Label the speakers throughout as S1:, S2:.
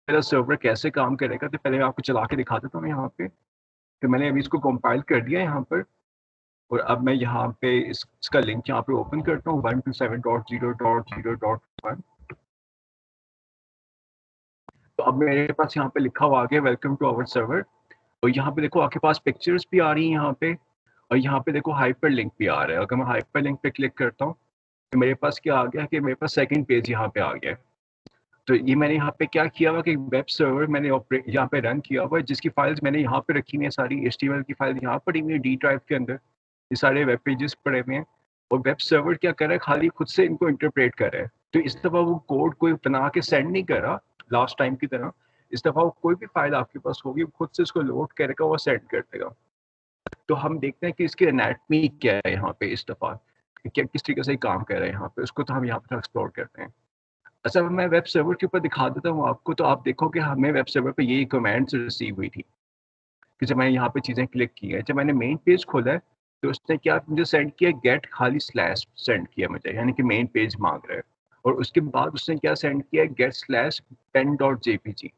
S1: मेरा सर्वर कैसे काम करेगा, तो पहले मैं आपको चला के दिखा देता हूँ यहाँ पे। तो मैंने अभी इसको कंपाइल कर दिया है यहाँ पर, और अब मैं यहाँ पे इसका लिंक यहाँ पे ओपन करता हूँ 127.0.0.1। तो अब मेरे पास यहाँ पे लिखा हुआ आ गया वेलकम टू आवर सर्वर, और यहाँ पे देखो आपके पास पिक्चर्स भी आ रही हैं यहाँ पे, और यहाँ पे देखो हाइपर लिंक भी आ रहा है। अगर मैं हाइपर लिंक पे क्लिक करता हूँ तो मेरे पास क्या आ गया कि मेरे पास सेकंड पेज यहाँ पे आ गया है। तो ये मैंने यहाँ पे क्या किया हुआ कि वेब सर्वर मैंने यहाँ पे रन किया हुआ है, जिसकी फाइल्स मैंने यहाँ पे रखी हुई है, सारी HTML की फाइल यहाँ पड़ी हुई है डी ड्राइव के अंदर, ये सारे वेब पेजेस पड़े हुए हैं। और वेब सर्वर क्या कर रहा है, खाली खुद से इनको इंटरप्रेट कर रहा है। तो इस दफ़ा वो कोड कोई बना के सेंड नहीं कर रहा लास्ट टाइम की तरह। इस दफ़ा वो कोई भी फाइल आपके पास होगी खुद से उसको लोड करेगा, वो सेंड कर देगा। तो हम देखते हैं कि इसकी एनाटमी क्या है यहाँ पे इस दफ़ा, क्या किस तरीके से काम कर रहा है यहाँ पे, उसको तो हम यहाँ पर एक्सप्लोर करते हैं। अच्छा, मैं वेब सर्वर के ऊपर दिखा देता हूँ आपको, तो आप देखो कि हमें वेब सर्वर पे यही कमेंट्स रिसीव हुई थी कि जब मैंने यहाँ पे चीज़ें क्लिक की हैं, जब मैंने मेन पेज खोला है तो उसने क्या मुझे सेंड किया, गेट खाली स्लैश सेंड किया मुझे, यानी कि मेन पेज मांग रहा है। और उसके बाद उसने क्या सेंड किया, गेट स्लैश pen.jpg।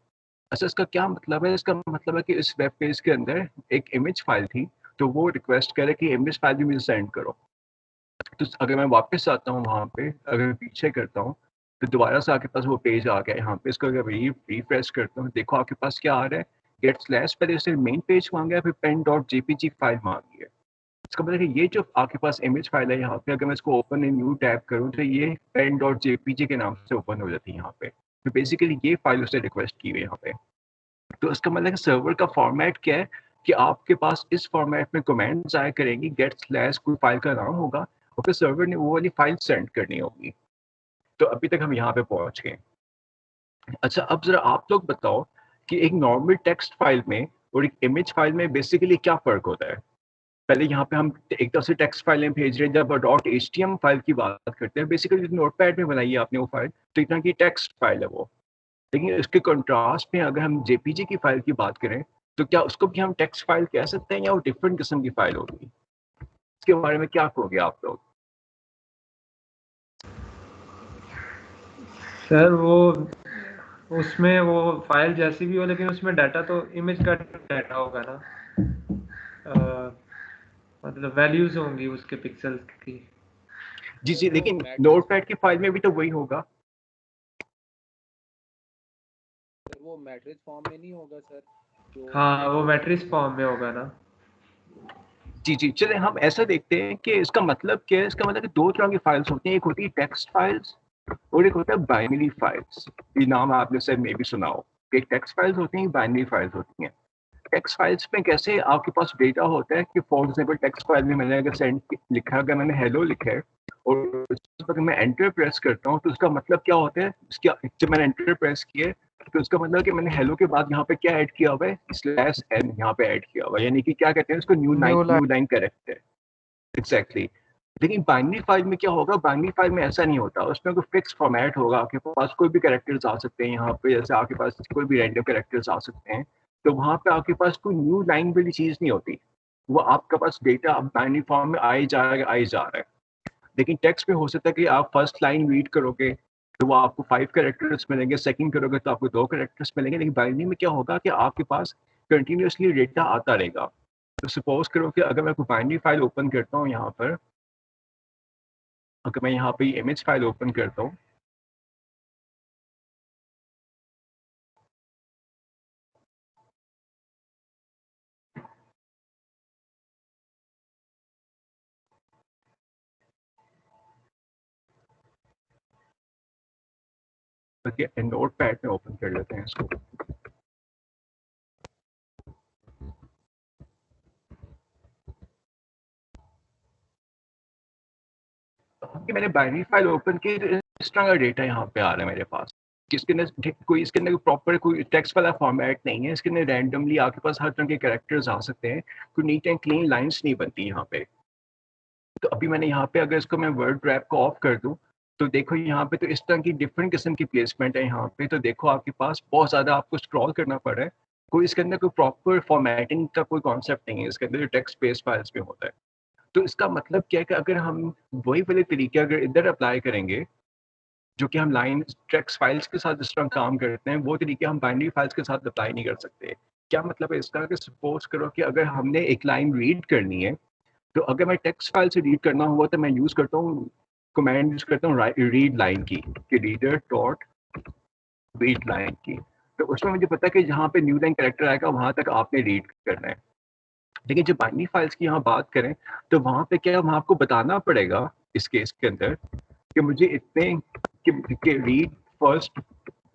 S1: अच्छा, इसका क्या मतलब है, इसका मतलब है कि इस वेब पेज के अंदर एक इमेज फाइल थी, तो वो रिक्वेस्ट करे कि इमेज फाइल भी मुझे सेंड करो। तो अगर मैं वापस आता हूँ वहाँ पे, अगर मैं पीछे करता हूँ तो दोबारा से आपके पास वो पेज आ गया यहाँ पे। इसको अगर रिफ्रेश करता हूँ, देखो आपके पास क्या आ रहा है, गेट स्लैश, पहले उसने मेन पेज मांगा है, फिर pen.jpg फाइल मांगी है। इसका मतलब है ये जो आपके पास इमेज फाइल है यहाँ पे, अगर मैं इसको ओपन इन न्यू टैब करूँ तो ये pen.jpg के नाम से ओपन हो जाती है यहाँ पे। तो बेसिकली ये फाइल उसने रिक्वेस्ट की हुई है यहाँ पे। तो इसका मतलब सर्वर का फॉर्मेट क्या है कि आपके पास इस फॉर्मेट में कमेंट्स आया करेंगी, गेट स्लैश कोई फाइल का नाम होगा, और फिर सर्वर ने वो वाली फाइल सेंड करनी होगी। तो अभी तक हम यहाँ पे पहुंच गए। अच्छा, अब जरा आप लोग बताओ कि एक नॉर्मल टेक्स्ट फाइल में और एक इमेज फाइल में बेसिकली क्या फ़र्क होता है? पहले यहाँ पे हम एक तरफ से टेक्स्ट फाइलें भेज रहे हैं, जब .htm फाइल की बात करते हैं, बेसिकली नोटपैड में बनाई है आपने वो फाइल, तो इतना की टेक्स्ट फाइल है वो। लेकिन इसके कंट्रास्ट में अगर हम जेपीजी की फाइल की बात करें, तो क्या उसको भी हम टेक्स्ट फाइल कह सकते हैं या वो डिफरेंट किस्म की फाइल होगी? इसके बारे में क्या कहोगे आप लोग?
S2: सर वो उसमें वो फाइल जैसी भी हो, लेकिन उसमें डाटा तो इमेज का डाटा होगा ना, मतलब वैल्यूज होंगी उसके पिक्सेल्स की।
S1: जी जी, लेकिन नोटपैड की फाइल में भी तो वही होगा।
S3: वो मैट्रिक्स फॉर्म में नहीं होगा सर?
S2: हाँ, वो मैट्रिक्स फॉर्म में होगा ना।
S1: जी जी, चले हम ऐसा देखते हैं कि इसका मतलब क्या है। इसका मतलब कि दो तरह की फाइल्स होती हैं, एक होती है टेक्स्ट फाइल्स और एक होता है बाइनरी फाइल्स। ये नाम आपने शायद मे भी सुना हो। एक टेक्स्ट फाइल्स होती हैं, बाइनरी फाइल्स होती हैं। टेक्स्ट फाइल्स में कैसे आपके पास डेटा होता है कि फॉर एग्जाम्पल टेक्स्ट फाइल में मैंने अगर सेंड लिखा है, अगर मैंने हेलो लिखा है और अगर मैं एंटर प्रेस करता हूँ तो उसका मतलब क्या होता है, उसका जब मैंने एंटर प्रेस किया तो उसका मतलब कि मैंने हेलो के बाद यहाँ पे क्या ऐड किया हुआ है, स्लैश एन यहाँ पे ऐड किया हुआ है, यानी कि क्या कहते हैं उसको, न्यू लाइन करेक्ट है। एग्जैक्टली। लेकिन बाइनरी फाइल में क्या होगा, बाइनरी फाइल में ऐसा नहीं होता, उसमें कोई फिक्स फॉर्मेट होगा, आपके पास कोई भी कैरेक्टर्स आ सकते हैं यहाँ पे, जैसे आपके पास कोई भी रैंडम कैरेक्टर्स आ सकते हैं। तो वहाँ पे आपके पास कोई न्यू लाइन वाली चीज़ नहीं होती, वो आपके पास डेटा बाइनरी फॉर्म में आ ही जा रहा है। लेकिन टेक्स्ट में हो सकता है कि आप फर्स्ट लाइन रीड करोगे तो वो आपको 5 कैरेक्टर्स मिलेंगे, सेकंड करोगे तो आपको 2 कैरेक्टर्स मिलेंगे। लेकिन बाइनरी में क्या होगा कि आपके पास कंटिन्यूसली डेटा आता रहेगा। तो सपोज करो कि अगर मैं कोई बाइनरी फाइल ओपन करता हूँ यहाँ पर, अगर मैं यहाँ पे इमेज फाइल ओपन करता हूँ, तो नोट पैड में ओपन कर लेते हैं इसको। कि मैंने बाइनरी फाइल ओपन की तो इस तरह का डेटा यहाँ पे आ रहा है मेरे पास, कि इसके अंदर कोई इसके अंदर प्रॉपर कोई टेक्स्ट वाला फॉर्मेट नहीं है, इसके अंदर रैंडमली आपके पास हर तरह के कैरेक्टर्स आ सकते हैं, कोई नीट एंड क्लीन लाइंस नहीं बनती यहाँ पे। तो अभी मैंने यहाँ पे अगर इसको मैं वर्ड रैप को ऑफ कर दूँ तो देखो यहाँ पे तो इस तरह की डिफरेंट किस्म की प्लेसमेंट है यहाँ पे। तो देखो आपके पास बहुत ज़्यादा आपको स्क्रॉल करना पड़ रहा है, कोई इसके अंदर कोई प्रॉपर फॉर्मेटिंग का कोई कॉन्सेप्ट नहीं है इसके अंदर, जो टेक्स्ट बेस्ड फाइल्स में होता है। तो इसका मतलब क्या है कि अगर हम वही वाले तरीके अगर इधर अप्लाई करेंगे, जो कि हम लाइन टेक्स्ट फाइल्स के साथ जिस तरह काम करते हैं वो तरीके हम बाइनरी फाइल्स के साथ अप्लाई नहीं कर सकते। क्या मतलब है इसका कि सपोज करो कि अगर हमने एक लाइन रीड करनी है, तो अगर मैं टेक्स्ट फाइल से रीड करना हुआ तो मैं यूज़ करता हूँ कमांड यूज़ करता हूँ रीड लाइन की, कि रीडर डॉट रीड लाइन की। तो उसमें मुझे पता है कि जहाँ पे न्यू लाइन कैरेक्टर आएगा वहाँ तक आपने रीड करना है। लेकिन जब बाइनरी फाइल्स की यहाँ बात करें तो वहाँ पे क्या वहाँ आपको बताना पड़ेगा इस केस के अंदर कि मुझे इतने कि रीड फर्स्ट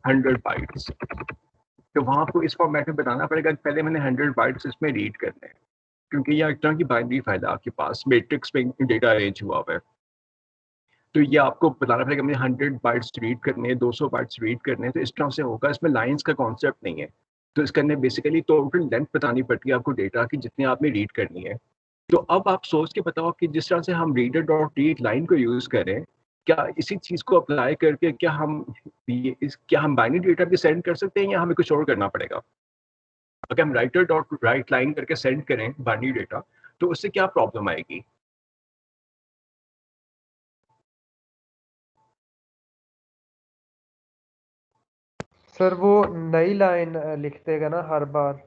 S1: 100 बाइट्स। तो वहाँ आपको इस फॉर्मेट में बताना पड़ेगा कि पहले मैंने 100 बाइट्स इसमें रीड करने हैं, क्योंकि यह एक तरह की बाइनरी फाइल है आपके पास, मैट्रिक्स में डेटा अरेंज हुआ हुआ है। तो ये आपको बताना पड़ेगा मुझे 100 बाइट्स रीड करने हैं, 200 बाइट्स रीड करने हैं, तो इस तरह से होगा। इसमें लाइंस का कॉन्सेप्ट नहीं है, तो इसके अंदर बेसिकली टोटल लेंथ बतानी पड़ती है आपको डेटा की जितनी आपने रीड करनी है। तो अब आप सोच के बताओ कि जिस तरह से हम रीडर डॉट रीड लाइन को यूज़ करें, क्या इसी चीज़ को अप्लाई करके क्या हम बाइनरी डेटा भी सेंड कर सकते हैं या हमें कुछ और करना पड़ेगा? अगर हम राइटर डॉट राइट लाइन करके सेंड करें बाइनरी डेटा, तो उससे क्या प्रॉब्लम आएगी?
S2: सर वो नई लाइन लिख देगा ना हर बार।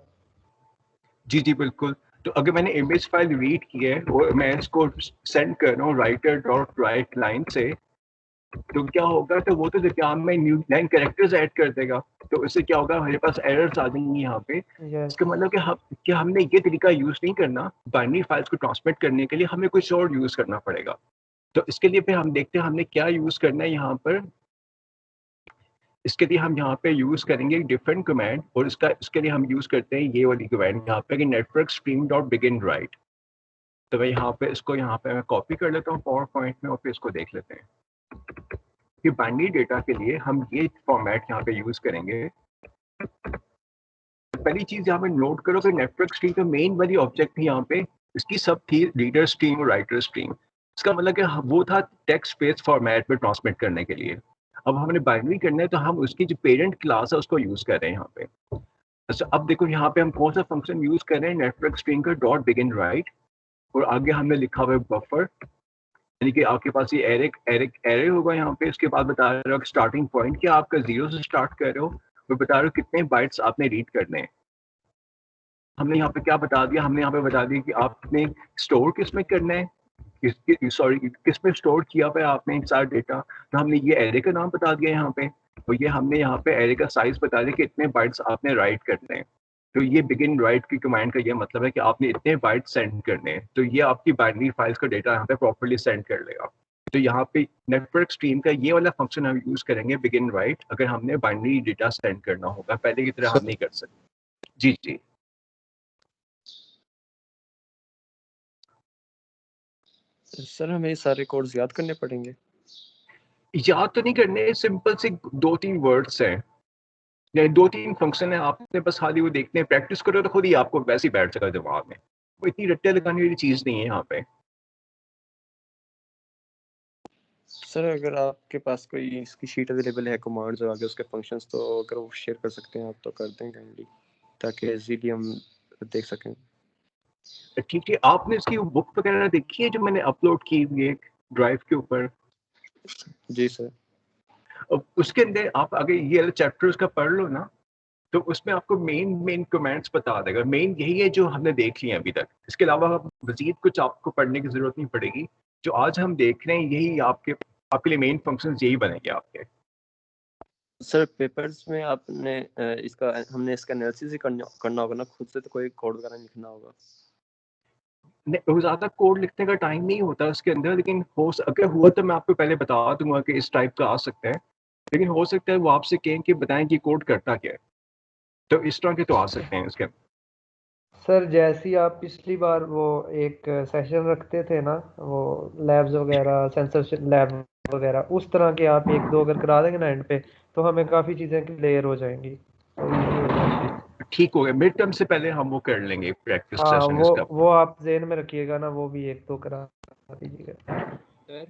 S1: जी, जी, बिल्कुल। तो अगर मैंने इमेज फाइल रीड की है और मैं इसको सेंड कर रहा हूँ राइटर डॉट राइट लाइन से, तो क्या होगा, तो वो तो एग्जाम में न्यू लाइन कैरेक्टर्स ऐड कर देगा। तो इससे क्या होगा, हमारे पास एरर्स आ जाएंगी यहाँ पे।
S2: यस
S1: इसका मतलब कि हमने ये तरीका यूज़ नहीं करना बाइनरी फाइल्स को ट्रांसमिट करने के लिए, हमें कुछ और यूज़ करना पड़ेगा। तो इसके लिए फिर हम देखते हैं हमने क्या यूज़ करना है यहाँ पर। इसके लिए हम यहाँ पे यूज़ करेंगे डिफरेंट कमांड, और इसके लिए हम यूज़ करते हैं ये वाली कमांड यहाँ पे कि network stream dot begin right. तो मैं यहाँ पे मैं कॉपी कर लेता हूँ पावर पॉइंट में और फिर इसको देख लेते हैं कि बाइनरी डेटा के लिए हम ये फॉर्मेट यहाँ पे यूज़ करेंगे। पहली चीज़ यहाँ पे नोट करो कि नेटवर्क स्ट्रीम का मेन वाली ऑब्जेक्ट थी यहाँ पे, इसकी सब थी रीडर स्ट्रीम और राइटर स्ट्रीम। इसका मतलब कि वो था टेक्स्ट स्पेस फॉर्मेट में ट्रांसमिट करने के लिए। अब हमने बाइनरी करना है तो हम उसकी जो पेरेंट क्लास है उसको यूज़ कर रहे हैं यहाँ पे। अच्छा, अब देखो यहाँ पे हम कौन सा फंक्शन यूज़ कर रहे हैं, नेटवर्क स्ट्रीम का डॉट बिगिन राइट, और आगे हमने लिखा हुआ है बफर, यानी कि आपके पास ये एरे होगा यहाँ पे। इसके बाद बता रहे हो स्टार्टिंग पॉइंट, क्या आपका 0 से स्टार्ट कर रहे हो, और बता रहे हो कितने बाइट्स आपने रीड करने हैं। हमने यहाँ पे क्या बता दिया, हमने यहाँ पे बता दिया कि आपने स्टोर किस में करना है, किस में स्टोर किया हुआ है आपने सारा डेटा। तो हमने ये एरे का नाम बता दिया यहाँ पे, और ये हमने यहाँ पे एरे का साइज बता दिया कि इतने बाइट्स आपने राइट करने हैं। तो ये बिगिन राइट की कमांड का ये मतलब है कि आपने इतने बाइट्स सेंड करने हैं, तो ये आपकी बाइनरी फाइल्स का डेटा यहाँ पे प्रॉपर्ली सेंड कर लेगा। तो यहाँ पे नेटवर्क स्ट्रीम का ये वाला फंक्शन हम यूज करेंगे बिगिन राइट, अगर हमने बाइनरी डेटा सेंड करना होगा, पहले की तरह हम नहीं कर सकते। जी, जी।
S4: सर हमें ये सारे कोड्स याद करने पड़ेंगे?
S1: याद तो नहीं करने, सिंपल से 2-3 वर्ड्स हैं या 2-3 फंक्शन है, आपने बस खाली वो देखने, प्रैक्टिस करो तो खुद ही आपको वैसे ही बैठ जाएगा दिमाग में। वो इतनी रट्टे लगाने वाली चीज़ नहीं है यहाँ पे।
S4: सर अगर आपके पास कोई इसकी शीट अवेलेबल है कमांड्स और आगे उसके फंक्शंस, तो अगर वो शेयर कर सकते हैं आप तो कर दें काइंडली, ताकि इजीली हम देख सकें।
S1: ठीक है, आपने इसकी बुक वगैरह देखी है जो मैंने अपलोड की हुई है ड्राइव के ऊपर?
S4: जी सर।
S1: अब उसके अंदर आप अगर ये वाला चैप्टर उसका पढ़ लो ना, तो उसमें आपको मेन कमेंट्स बता देगा। मेन यही है जो हमने देख लिया अभी तक। इसके अलावा मजीद कुछ आपको पढ़ने की जरूरत नहीं पड़ेगी। जो आज हम देख रहे हैं यही आपके लिए मेन फंक्शन यही बनेंगे आपके। सर
S4: पेपर्स में आपने हमने इसका एनालिसिस ही करना होगा ना, खुद से तो कोई कोड वगैरह लिखना होगा?
S1: ज़्यादा कोड लिखने का टाइम नहीं होता उसके अंदर, लेकिन अगर हुआ तो मैं आपको पहले बता दूंगा कि इस टाइप का आ सकता है। लेकिन हो सकता है वो आपसे कहें कि बताएं कि कोड करता क्या है, तो इस तरह के तो आ सकते हैं इसके।
S2: सर जैसे ही आप पिछली बार वो एक सेशन रखते थे ना, वो लैब्स वगैरह सेंसर लैब वगैरह, उस तरह के आप 1-2 अगर करा देंगे ना एंड पे, तो हमें काफ़ी चीज़ें क्लियर हो जाएंगी, तो ईजी हो जाएगी।
S1: ठीक हो गया, मिड टर्म से पहले हम वो कर लेंगे प्रैक्टिस
S2: हाँ
S1: सेशन इसका।
S2: वो आप जेहन में रखिएगा ना, वो भी 1-2 करा दीजिएगा।
S3: सर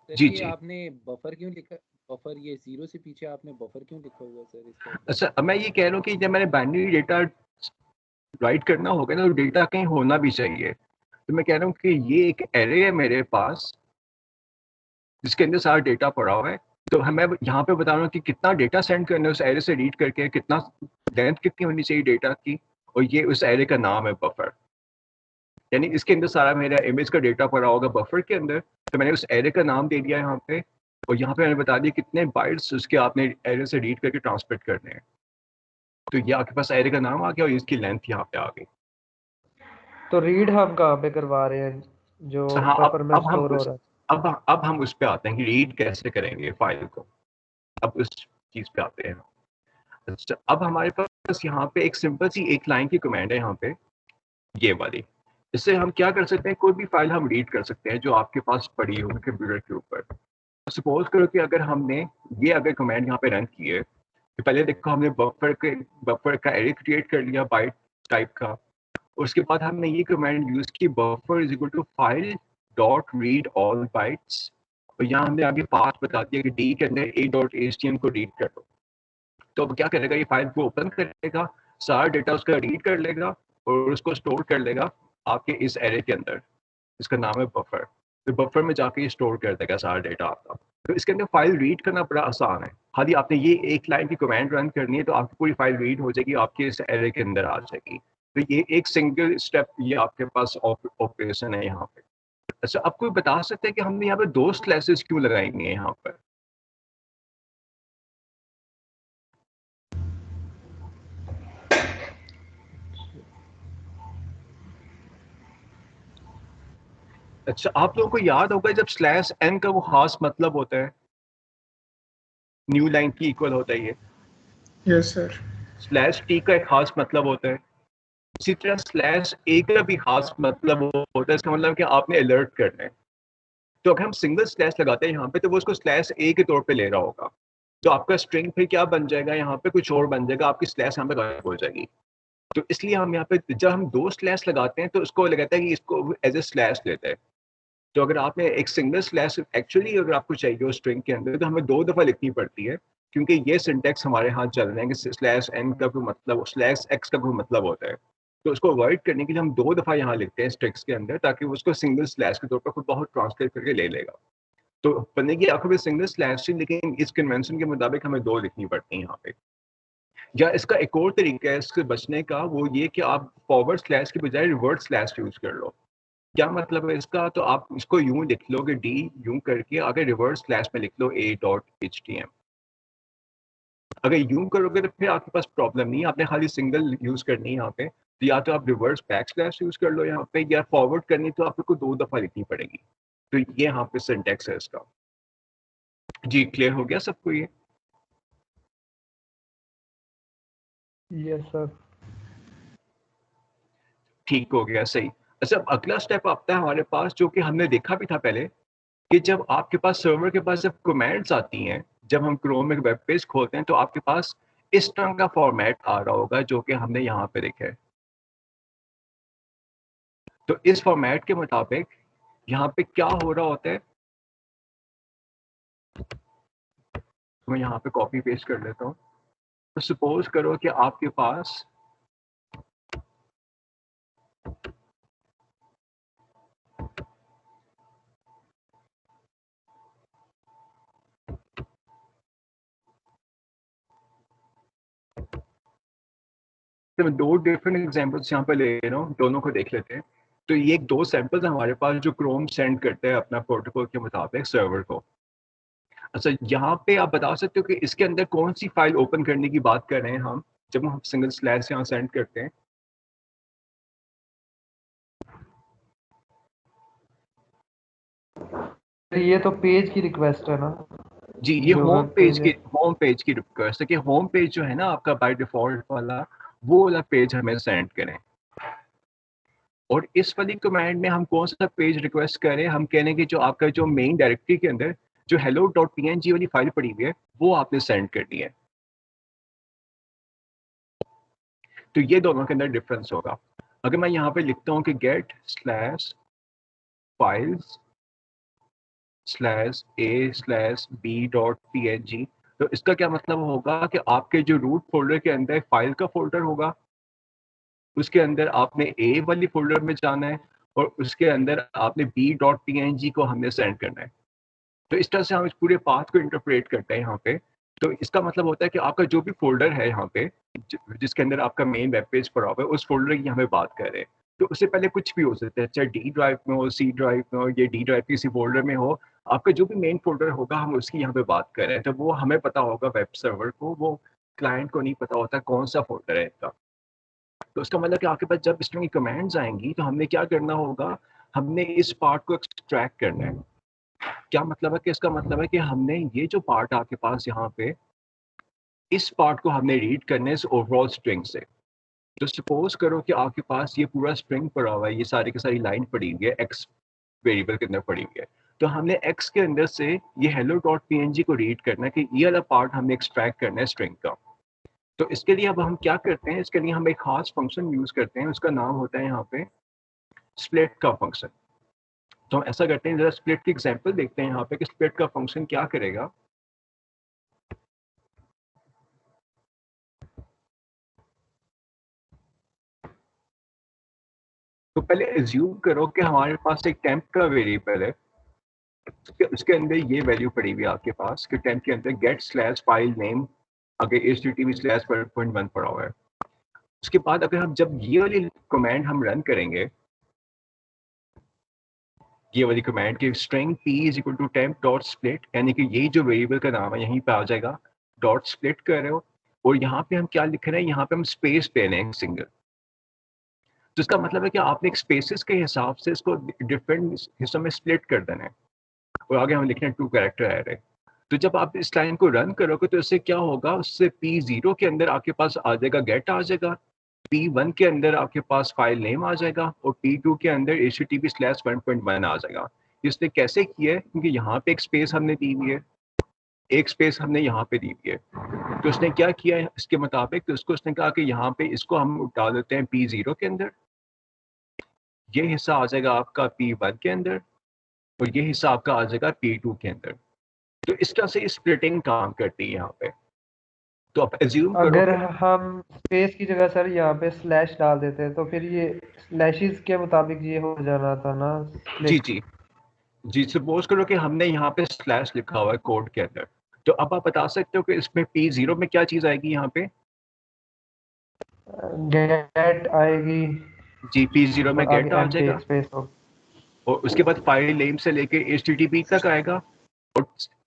S1: जी,
S3: ये
S1: जी।
S3: आपने बफर क्यों लिखा, बफर ये 0 से पीछे आपने बफर क्यों लिखा हुआ है सर इसका?
S1: अच्छा, अब मैं ये कह रहा हूँ कि जब मैंने बाइनरी डेटा राइट करना होगा ना, तो डेटा कहीं होना भी चाहिए। तो मैं कह रहा हूँ कि ये एक एरे है मेरे पास जिसके अंदर सारा डेटा पड़ा हुआ है, तो हमें यहाँ पे बता रहा हूँ कि कितना डेटा सेंड करना है उस एरे से रीड करके, कितना लेंथ कितनी होनी चाहिए डेटा की, और ये उस एरे का नाम है बफर। यानी इसके अंदर सारा मेरा इमेज का डेटा पड़ा होगा बफर के अंदर, तो मैंने उस एरे का नाम दे दिया यहाँ पे, और यहाँ पे मैंने बता दिया कितने बाइट्स उसके आपने एरे से रीड करके ट्रांसमिट करने हैं। तो ये आपके पास एरे का नाम आ गया और इसकी लेंथ यहाँ पे आ गई।
S2: तो रीड हम कहाँ पे करवा रहे हैं जो
S1: हाँ,
S2: बफर में स्टोर हो रहा है?
S1: अब हम उस पे आते हैं कि रीड कैसे करेंगे फाइल को। अब उस चीज पे आते हैं। अच्छा, अब हमारे पास यहाँ पे एक सिंपल सी एक लाइन की कमांड है यहाँ पे, ये वाली। इससे हम क्या कर सकते हैं, कोई भी फाइल हम रीड कर सकते हैं जो आपके पास पड़ी हो कंप्यूटर के ऊपर। सपोज करो कि अगर हमने ये अगर कमांड यहाँ पे रन की है, तो पहले देखो हमने बफर का एरे क्रिएट कर लिया बाइट टाइप का। उसके बाद हमने ये कमांड यूज की, buffer is equal to file dot read all bytes, और यहाँ हमने आगे पाथ बता दिया कि डी के अंदर a.htm को रीड कर लो। तो अब क्या करेगा, ये फाइल को ओपन करेगा, सारा डेटा उसका रीड कर लेगा और उसको स्टोर कर लेगा आपके इस एरे के अंदर, इसका नाम है बफर। तो बफर में जाके ये स्टोर कर देगा सारा डेटा आपका। तो इसके अंदर फाइल रीड करना बड़ा आसान है, खाली आपने ये एक लाइन की कमांड रन करनी है तो आपकी पूरी फाइल रीड हो जाएगी, आपके इस एरे के अंदर आ जाएगी। तो ये एक सिंगल स्टेप ये आपके पास ऑपरेशन है यहाँ पे। अच्छा, अब कोई बता सकते हैं कि हमने यहाँ पे दो स्लैशेस क्यों लगाएंगे यहाँ पर? अच्छा, आप लोगों को याद होगा जब स्लैश एन का वो खास मतलब होता है, न्यू लाइन की इक्वल होता है ये।
S5: Yes sir.
S1: स्लैश टी का एक खास मतलब होता है, इसी तरह स्लैश ए का भी खास मतलब होता है। इसका मतलब कि आपने अलर्ट करना है। तो अगर हम सिंगल स्लैश लगाते हैं यहाँ पे तो वो उसको स्लैश ए के तौर पे ले रहा होगा, तो आपका स्ट्रिंग फिर क्या बन जाएगा, यहाँ पे कुछ और बन जाएगा, आपकी स्लैश यहाँ पे गायब हो जाएगी। तो इसलिए हम यहाँ पे जब हम दो स्लैश लगाते हैं तो उसको लगाता है कि इसको एज ए स्लैश लेता है। तो अगर आपने एक सिंगल स्लैश एक्चुअली अगर आपको चाहिए हो स्ट्रिंग के अंदर, तो हमें दो दफ़ा लिखनी पड़ती है, क्योंकि ये सिंटेक्स हमारे हाथ चल रहे हैं कि स्लैश एन का कोई मतलब, स्लैश एक्स का कोई मतलब होता है। तो उसको अवॉइड करने के लिए हम दो दफ़ा यहाँ लिखते हैं स्ट्रिंग्स के अंदर, ताकि उसको सिंगल स्लैश के तौर पर खुद बहुत ट्रांसलेट करके ले लेगा। तो बनने की आखिर में सिंगल स्लैश थी, लेकिन इस कन्वेंशन के मुताबिक हमें दो लिखनी पड़ती है यहाँ पे। या इसका एक और तरीका है इससे बचने का, वो ये कि आप फॉरवर्ड स्लैश की बजाय रिवर्स स्लैश यूज कर लो। क्या मतलब है इसका, तो आप इसको यूं लिख लोगे डी यूं करके, अगर रिवर्स स्लैश में लिख लो a.htm। अगर यूं करोगे तो फिर आपके पास प्रॉब्लम नहीं है, आपने खाली सिंगल यूज करनी है यहाँ पे। तो या तो आप रिवर्स बैक स्लैश यूज कर लो यहाँ पे, या फॉरवर्ड करनी तो आपको दो दफा लिखनी पड़ेगी। तो ये यहाँ पे सिंटेक्स है इसका। जी, क्लियर हो गया सबको ये?
S2: Yes sir.
S1: ठीक हो गया, सही। अच्छा, अब अगला स्टेप आता है हमारे पास, जो कि हमने देखा भी था पहले, कि जब आपके पास सर्वर के पास जब कमेंट्स आती हैं, जब हम क्रोम में वेब पेज खोलते हैं तो आपके पास इस तरह का फॉर्मेट आ रहा होगा जो कि हमने यहाँ पे देखा है। तो इस फॉर्मेट के मुताबिक यहाँ पे क्या हो रहा होता है, तो मैं यहाँ पे कॉपी पेस्ट कर लेता हूँ। तो सपोज करो कि आपके पास तो मैं दो डिफरेंट एग्जांपल्स यहाँ पे ले रहा हूँ, दोनों को देख लेते हैं। तो ये एक दो सैंपल्स हमारे पास जो क्रोम सेंड करते हैं अपना प्रोटोकॉल के मुताबिक सर्वर को। अच्छा, यहाँ पे आप बता सकते हो कि इसके अंदर कौन सी फाइल ओपन करने की बात कर रहे हैं हम, जब हम सिंगल स्लैश यहाँ सेंड करते हैं?
S2: ये तो पेज की रिक्वेस्ट है ना?
S1: जी, ये
S2: जो
S1: होम
S2: वेब
S1: पेज
S2: पेज
S1: की
S2: है।
S1: रिक्वेस्ट है कि होम पेज जो है ना आपका बाय डिफॉल्ट वाला, वो वाला पेज हमें सेंड करें। और इस वाली कमांड में हम कौन सा पेज रिक्वेस्ट करें, हम कह रहे हैं कि जो आपका जो मेन डायरेक्टरी के अंदर जो hello.png वाली फाइल पड़ी हुई है वो आपने सेंड करनी है। तो ये दोनों के अंदर डिफरेंस होगा। अगर मैं यहाँ पे लिखता हूँ कि get slash files slash a slash b.png, तो इसका क्या मतलब होगा कि आपके जो रूट फोल्डर के अंदर फाइल का फोल्डर होगा, उसके अंदर आपने a वाली फोल्डर में जाना है और उसके अंदर आपने b.png को हमने सेंड करना है। तो इस तरह से हम इस पूरे पाथ को इंटरप्रेट करते हैं यहाँ पे। तो इसका मतलब होता है कि आपका जो भी फोल्डर है यहाँ पे जिसके अंदर आपका मेन वेब पेज पड़ा हुआ है, उस फोल्डर की हमें बात कर रहे हैं। तो उससे पहले कुछ भी हो सकता है, चाहे डी ड्राइव में हो, सी ड्राइव में हो, या डी ड्राइव किसी फोल्डर में हो, आपका जो भी मेन फोल्डर होगा हम उसकी यहाँ पे बात कर रहे हैं। तो वो हमें पता होगा वेब सर्वर को, वो क्लाइंट को नहीं पता होता कौन सा फोल्डर है इसका। तो उसका मतलब कि आपके पास जब इस तरह की कमांड्स आएंगी तो हमने क्या करना होगा, हमने इस पार्ट को एक्सट्रैक्ट करना है। क्या मतलब है कि इसका मतलब है कि हमने ये जो पार्ट आपके पास यहाँ पे, इस पार्ट को हमने रीड करना है इस ओवरऑल स्ट्रिंग से। तो सपोज करो कि आपके पास ये पूरा स्ट्रिंग पड़ा हुआ है, ये सारी की सारी लाइन पड़ी हुई है एक्स वेरिएबल के अंदर पड़ी हुई है। तो हमने एक्स के अंदर से ये hello.png को रीड करना है कि ये वाला पार्ट हमने एक्सट्रैक्ट करना है स्ट्रिंग का। तो इसके लिए अब हम क्या करते हैं, इसके लिए हम एक खास फंक्शन यूज करते हैं, उसका नाम होता है यहाँ पे स्प्लिट का फंक्शन। तो हम ऐसा करते हैं, जरा स्प्लिट की एग्जांपल देखते हैं यहाँ पे कि स्प्लिट का फंक्शन क्या करेगा। तो पहले एज्यूम करो कि हमारे पास एक टेम्प का वेरिएबल है, उसके अंदर ये वैल्यू पड़ी हुई है आपके पास कि टेम्प के अंदर गेट स्लैश फाइल नेम आगे http/1 पड़ा हुआ है। उसके बाद अगर हम जब ये वाली कमांड हम रन करेंगे, ये वाली कमांड की स्ट्रिंग p = temp.split, यानी कि यही जो वेरिएबल का नाम है यहीं पे आ जाएगा, डॉट स्प्लिट कर रहे हो, और यहाँ पे हम क्या लिख रहे हैं, यहाँ पे हम स्पेस दे रहे हैं सिंगल। तो इसका मतलब है कि आपने एक स्पेसिस के हिसाब से इसको डिफरेंट हिस्सों में स्प्लिट कर देना है, और आगे हम लिख रहे हैं 2 कैरेक्टर एरे। तो जब आप इस लाइन को रन करोगे तो इससे क्या होगा, उससे P0 के अंदर आपके पास आ जाएगा गेट आ जाएगा, P1 के अंदर आपके पास फाइल नेम आ जाएगा, और P2 के अंदर http/1.1 आ जाएगा। इसने कैसे किया है, क्योंकि यहाँ पे एक स्पेस हमने दी हुई है, एक स्पेस हमने यहाँ पे दी हुई है। तो उसने क्या किया है इसके मुताबिक, तो उसने कहा कि यहाँ पे इसको हम डाल देते हैं P0 के अंदर, ये हिस्सा आ जाएगा आपका P1 के अंदर, और ये हिस्सा आपका आ जाएगा P2 के अंदर। तो इस तरह से स्प्लिटिंग काम करती है यहाँ पे। तो आप एज्यूम
S2: अगर
S1: करोगे,
S2: हम स्पेस की जगह सर यहाँ पे स्लैश डाल देते हैं तो फिर ये स्लैशेस के मुताबिक ये हो जाना था ना
S1: जी
S2: स्प्लिट।
S1: जी जी, सपोज करो कि हमने यहाँ पे स्लैश लिखा हुआ है कोड के अंदर, तो अब आप बता सकते हो कि इसमें P0 में क्या चीज आएगी यहाँ पे।
S2: गेट आएगी
S1: जी, P0 में
S2: और आगे
S1: गेट आ
S2: एम्प्टी
S1: जाएगा,
S2: स्पेस हो।
S1: और उसके बाद फाइल नेम से लेके HTTP तक आएगा, और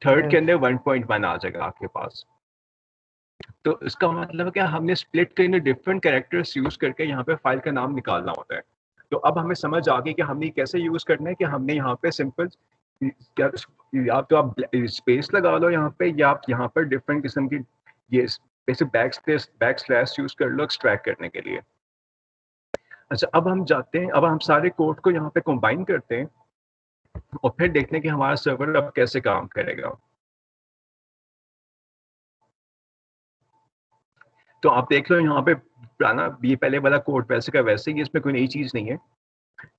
S1: थर्ड के
S2: यस
S1: अंदर 1.1 आ जाएगा आपके पास। तो इसका मतलब है कि हमने स्प्लिट के अंदर डिफरेंट कैरेक्टर्स यूज करके यहाँ पे फाइल का नाम निकालना होता है। तो अब हमें समझ आ गई कि हमने कैसे यूज करना है, कि हमने यहाँ पे सिंपल क्या, या तो आप स्पेस लगा लो यहाँ पे, या आप यहाँ पर डिफरेंट किस्म की ये बेसिक बैक स्लैश यूज कर लो एक्सट्रैक्ट करने के लिए। अच्छा, अब हम जाते हैं, अब हम सारे कोड को यहाँ पे कंबाइन करते हैं और फिर देखते हैं कि हमारा सर्वर अब कैसे काम करेगा। तो आप देख लो यहाँ पे पुराना ये पहले वाला कोड वैसे का वैसे ही, इसमें कोई नई चीज नहीं है।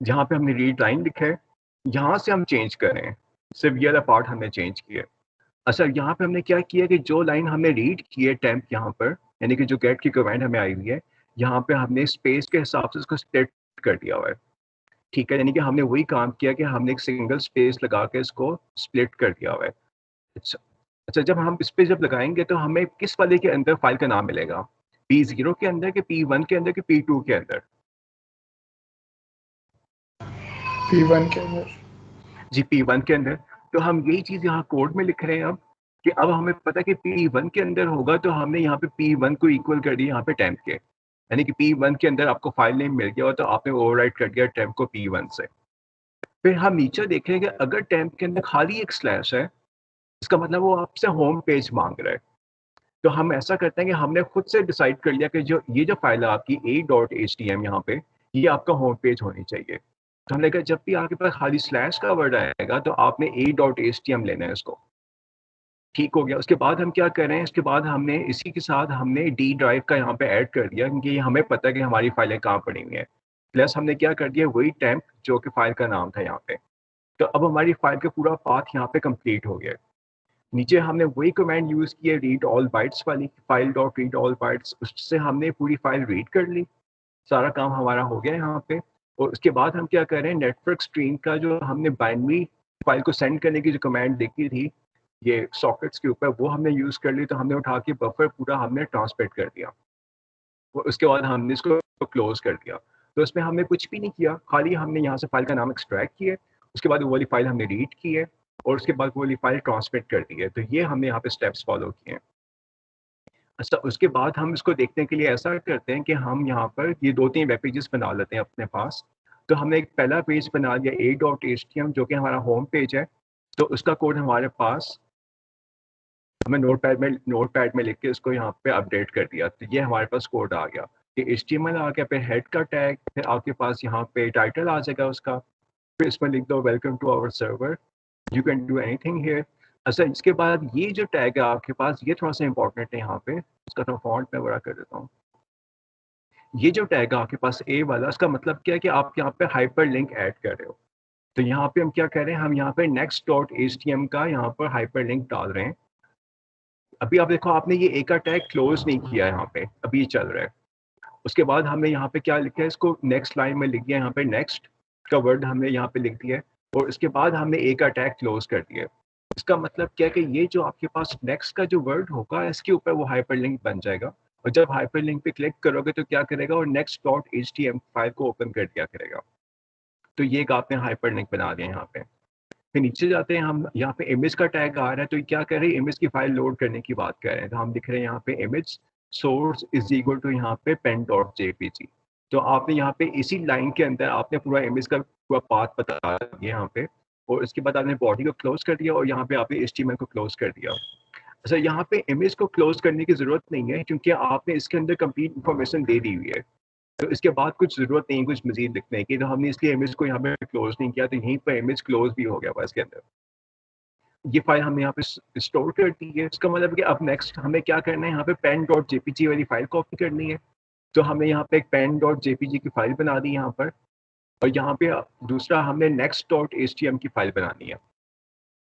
S1: जहाँ पे हमने रीड लाइन लिखा है, यहाँ से हम चेंज कर रहे हैं, सिर्फ ये वाला पार्ट हमने चेंज किया है। अच्छा, यहाँ पे हमने क्या किया कि जो लाइन हमने रीड की है टेम्प यहाँ पर, यानी कि जो गेट की कमांड हमें आई हुई है, यहाँ पे हमने स्पेस के हिसाब से उसको स्प्लिट कर दिया हुआ है। ठीक है, यानी कि हमने वही काम किया कि हमने एक सिंगल स्पेस लगा के इसको स्प्लिट कर दिया हुआ है। अच्छा अच्छा, जब हम इस पे जब लगाएंगे तो हमें किस वाले के अंदर फाइल का नाम मिलेगा, P0 के अंदर, कि P1 के अंदर, कि P2 के अंदर।
S5: P1 के अंदर।
S1: जी, P1 के अंदर। तो हम यही चीज यहाँ कोड में लिख रहे हैं अब, कि अब हमें पता है कि P1 के अंदर होगा, तो हमने यहाँ पे P1 को इक्वल कर दिया यहाँ पे टेम्प के, यानी कि P1 के अंदर आपको फाइल नेम मिल गया, तो आपने ओवरराइट कर दिया टेम्प को P1 से। फिर हम नीचे देखेंगे, अगर टेम्प के अंदर खाली एक स्लैश है, इसका मतलब वो आपसे होम पेज मांग रहा है। तो हम ऐसा करते हैं कि हमने खुद से डिसाइड कर लिया कि जो ये जो फाइल है आपकी a.htm यहाँ पे, ये आपका होम पेज होनी चाहिए। तो हमने कहा जब भी आपके पास खाली स्लैश का वर्ड आएगा तो आपने a.htm लेना है इसको। ठीक हो गया। उसके बाद हम क्या कर रहे हैं, इसके बाद हमने इसी के साथ हमने डी ड्राइव का यहाँ पे ऐड कर दिया, क्योंकि हमें पता है कि हमारी फाइलें कहाँ पड़ी हुई हैं। प्लस हमने क्या कर दिया, वही टेम्प जो कि फाइल का नाम था यहाँ पे। तो अब हमारी फाइल का पूरा पाथ यहाँ पे कंप्लीट हो गया। नीचे हमने वही कमांड यूज की है रीड ऑल बाइट्स वाली, file dot read all bytes, उससे हमने पूरी फाइल रीड कर ली, सारा काम हमारा हो गया यहाँ पे। और उसके बाद हम क्या कर रहे हैं, नेटवर्क स्ट्रीम का जो हमने बाइनरी फाइल को सेंड करने की जो कमांड देखी थी ये सॉकेट्स के ऊपर, वो हमने यूज़ कर ली, तो हमने उठा के बफर पूरा हमने ट्रांसमिट कर दिया। उसके बाद हमने इसको क्लोज कर दिया। तो इसमें हमने कुछ भी नहीं किया, खाली हमने यहाँ से फाइल का नाम एक्सट्रैक्ट किया, उसके बाद वो वाली फाइल हमने रीड की है और उसके बाद वो वाली फाइल ट्रांसमिट कर दी है। तो ये हमने यहाँ पे स्टेप्स फॉलो किए हैं। अच्छा, उसके बाद हम इसको देखने के लिए ऐसा करते हैं कि हम यहाँ पर ये 2-3 वेब पेजेस बना लेते हैं अपने पास। तो हमने एक पहला पेज बना लिया a.html जो कि हमारा होम पेज है। तो उसका कोड हमारे पास, हमें नोटपैड में लिख के इसको यहाँ पे अपडेट कर दिया। तो ये हमारे पास कोड आ गया कि HTML आ गया, फिर हेड का टैग, फिर आपके पास यहाँ पे टाइटल आ जाएगा उसका, फिर इसमें लिख दो welcome to our server, you can do anything here. अच्छा, इसके बाद ये जो टैग है आपके पास, ये थोड़ा सा इंपॉर्टेंट है यहाँ पे, इसका तो फॉन्ट मैं बड़ा कर देता हूँ। ये जो टैग है आपके पास ए वाला, इसका मतलब क्या है कि आप यहाँ पे हाइपर लिंक ऐड कर रहे हो। तो यहाँ पे हम क्या कर रहे हैं, हम यहाँ पे next.html का यहाँ पर हाइपर लिंक डाल रहे हैं। अभी आप देखो, आपने ये ए का टैग क्लोज नहीं किया यहाँ पे, अभी ये चल रहा है। उसके बाद हमने यहाँ पे क्या लिखा है, इसको नेक्स्ट लाइन में लिख दिया, यहाँ पे नेक्स्ट का वर्ड हमने यहाँ पे लिख दिया है और इसके बाद हमने ए का टैग क्लोज कर दिया है। इसका मतलब क्या है कि ये जो आपके पास नेक्स्ट का जो वर्ड होगा, इसके ऊपर वो हाइपरलिंक बन जाएगा और जब हाइपरलिंक पे क्लिक करोगे तो क्या करेगा, और next.html फाइल को ओपन कर दिया करेगा। तो ये एक आपने हाइपरलिंक बना दिया यहाँ पे। फिर नीचे जाते हैं हम, यहाँ पे इमेज का टैग आ रहा है, तो क्या कर रहे हैं, इमेज की फाइल लोड करने की बात कर रहे हैं। तो हम दिख रहे हैं यहाँ पे image source is equal to यहाँ पे pen.jpg। तो आपने यहाँ पे इसी लाइन के अंदर आपने पूरा इमेज का पूरा पाथ बता दिया यहाँ पे, और इसके बाद आपने बॉडी को क्लोज कर दिया और यहाँ पे आपने HTML को क्लोज कर दिया। अच्छा, यहाँ पे इमेज को क्लोज करने की जरूरत नहीं है क्योंकि आपने इसके अंदर कंप्लीट इन्फॉर्मेशन दे दी हुई है, तो इसके बाद कुछ जरूरत नहीं कुछ मजीद लिखने की। तो हमने इसलिए इमेज को यहाँ पे क्लोज नहीं किया, तो यहीं पर इमेज क्लोज भी हो गया बस इसके अंदर। ये फाइल हमने यहाँ पे स्टोर कर दी है। इसका मतलब कि अब नेक्स्ट हमें क्या करना है, यहाँ पे pen.jpg वाली फाइल कॉपी करनी है। तो हमने यहाँ पे एक pen.jpg की फाइल बना दी यहाँ पर, और यहाँ पे दूसरा हमने next.html की फाइल बनानी है।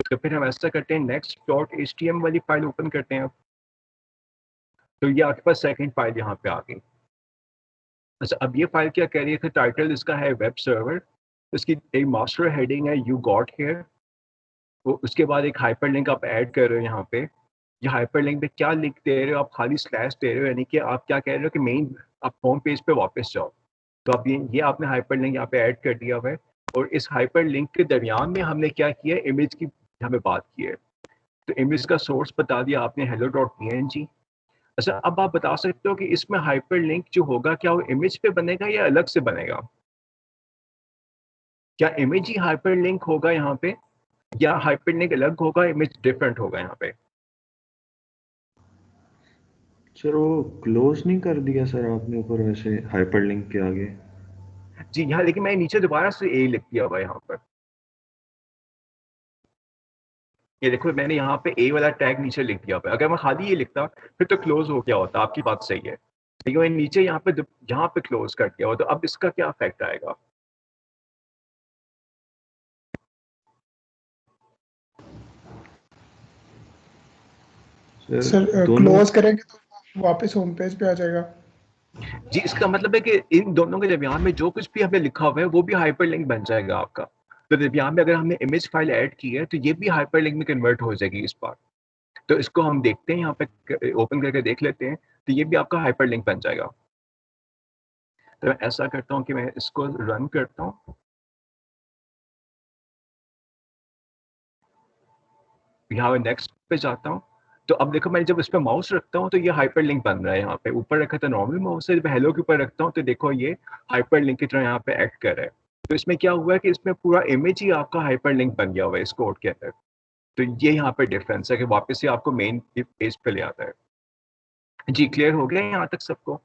S1: तो फिर हम ऐसा करते हैं, next.html वाली फाइल ओपन करते हैं। तो ये आपके पास सेकंड फाइल यहाँ पे आ गई। अच्छा, अब ये फाइल क्या कह रही है, टाइटल इसका है वेब सर्वर, इसकी एक मास्टर हेडिंग है यू गॉट हियर, वो उसके बाद एक हाइपरलिंक आप ऐड कर रहे हो यहाँ पे। ये हाइपरलिंक पे क्या लिख दे रहे हो आप, खाली स्लैश दे रहे हो, यानी कि आप क्या कह रहे हो कि मेन आप होम पेज पे वापस जाओ। तो अब ये आपने हाइपरलिंक यहाँ पे ऐड कर दिया हुआ है, और इस हाइपरलिंक के दरमियान में हमने क्या किया, इमेज की हमें बात की है। तो इमेज का सोर्स बता दिया आपने hello.png। अच्छा, अब आप बता सकते हो कि इसमें हाइपरलिंक जो होगा क्या वो इमेज पे बनेगा या अलग से बनेगा, क्या इमेज ही हाइपरलिंक होगा यहाँ पे या हाइपरलिंक अलग होगा, इमेज डिफरेंट होगा यहाँ पे?
S6: सर वो क्लोज नहीं कर दिया सर आपने ऊपर वैसे हाइपरलिंक के आगे?
S1: जी हाँ, लेकिन मैं नीचे दोबारा से ए लिख दिया हुआ है यहाँ पर। ये देखो, मैंने यहाँ पे ए वाला टैग नीचे लिख दिया हुआ है। अगर मैं खाली ये लिखता फिर तो क्लोज हो गया होता, आपकी बात सही है, लेकिन मैं नीचे यहाँ पे क्लोज कर दिया हो, तो अब इसका क्या इफेक्ट आएगा?
S5: सर
S6: दोनों
S5: क्लोज करेंगे तो वापस होम पेज पे आ जाएगा।
S1: जी, इसका मतलब है कि इन दोनों के दरमियान में जो कुछ भी हमने लिखा हुआ है वो भी हाइपरलिंक बन जाएगा आपका। तो दरमियान में अगर हमने इमेज फाइल ऐड की है तो ये भी हाइपरलिंक में कन्वर्ट हो जाएगी इस बार। तो इसको हम देखते हैं, यहाँ पे ओपन करके देख लेते हैं, तो ये भी आपका हाइपरलिंक बन जाएगा। तो मैं ऐसा करता हूँ कि मैं इसको रन करता हूँ, यहाँ नेक्स्ट पे जाता हूँ। तो अब देखो, मैं जब इस पर माउस रखता हूँ तो ये हाइपरलिंक बन रहा है। यहाँ पे ऊपर रखा था नॉर्मल माउस से, जब हेलो के ऊपर रखता हूँ तो देखो ये हाइपरलिंक की तरह यहाँ पे एक्ट कर रहा है। तो इसमें क्या हुआ है कि इसमें पूरा इमेज ही आपका हाइपरलिंक बन गया हुआ है इस कोड के अंदर। तो ये यहाँ पे डिफरेंस है कि वापस से आपको मेन पेज पे ले आता है। जी, क्लियर हो गया यहाँ तक सबको?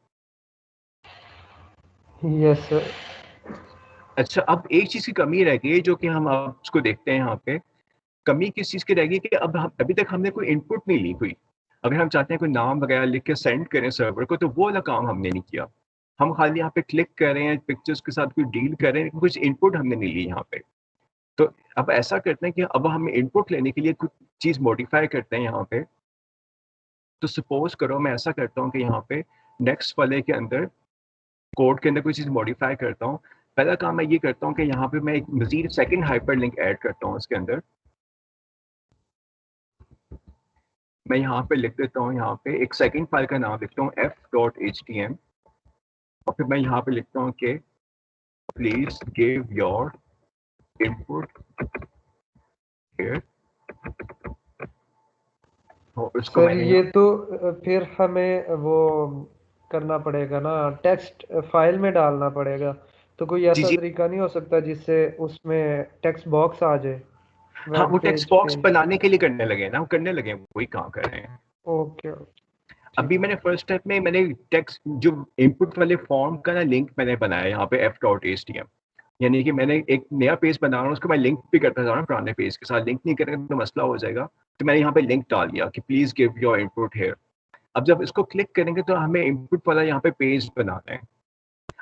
S2: Yes sir.
S1: अच्छा, अब एक चीज़ की कमी रह गई जो कि हम अब उसको देखते हैं। यहाँ पे कमी किस चीज़ की रहेगी कि अब हम अभी तक हमने कोई इनपुट नहीं ली हुई। अगर हम चाहते हैं कोई नाम वगैरह लिख के सेंड करें सर्वर को, तो वो वाला काम हमने नहीं किया। हम खाली यहाँ पे क्लिक कर रहे हैं, पिक्चर्स के साथ कोई डील कर रहे हैं, कुछ इनपुट हमने नहीं ली यहाँ पे। तो अब ऐसा करते हैं कि अब हमें इनपुट लेने के लिए कुछ चीज़ मॉडिफाई करते हैं यहाँ पे। तो सपोज करो मैं ऐसा करता हूँ कि यहाँ पे नेक्स्ट वाले के अंदर कोड के अंदर कोई चीज़ मॉडिफाई करता हूँ पहला काम मैं ये करता हूँ कि यहाँ पे मैं एक मजीद सेकंड हाइपरलिंक ऐड करता हूँ इसके अंदर। मैं यहाँ पे लिख देता हूँ, यहाँ पे एक सेकंड फाइल का नाम लिखता हूँ f.htm, और फिर मैं यहाँ पे लिखता हूँ कि please give your input here. और इसको
S2: सर
S1: मैंने
S2: ये तो फिर हमें वो करना पड़ेगा ना, टेक्स्ट फाइल में डालना पड़ेगा। तो कोई
S1: जी
S2: ऐसा
S1: जी,
S2: तरीका नहीं हो सकता जिससे उसमें टेक्स्ट बॉक्स आ जाए
S1: हाँ
S2: वेब
S1: वो टेक्स्ट
S2: पेज
S1: बॉक्स
S2: पे?
S1: बनाने के लिए करने लगे ना, वो करने लगे हैं, वही काम कर रहे हैं।
S2: ओके, ठीक
S1: अभी
S2: है।
S1: मैंने फर्स्ट स्टेप में मैंने टेक्स्ट जो इनपुट वाले फॉर्म का ना लिंक मैंने बनाया यहाँ पे f.htm, यानी कि मैंने एक नया पेज बना रहा हूँ, उसको मैं लिंक भी करता जा रहा हूँ पुराने पेज के साथ। लिंक नहीं करेंगे तो मसला हो जाएगा, तो मैंने यहाँ पे लिंक डाल दिया कि please give your input here. अब जब इसको क्लिक करेंगे तो हमें इनपुट वाला यहाँ पे पेज बनाना है।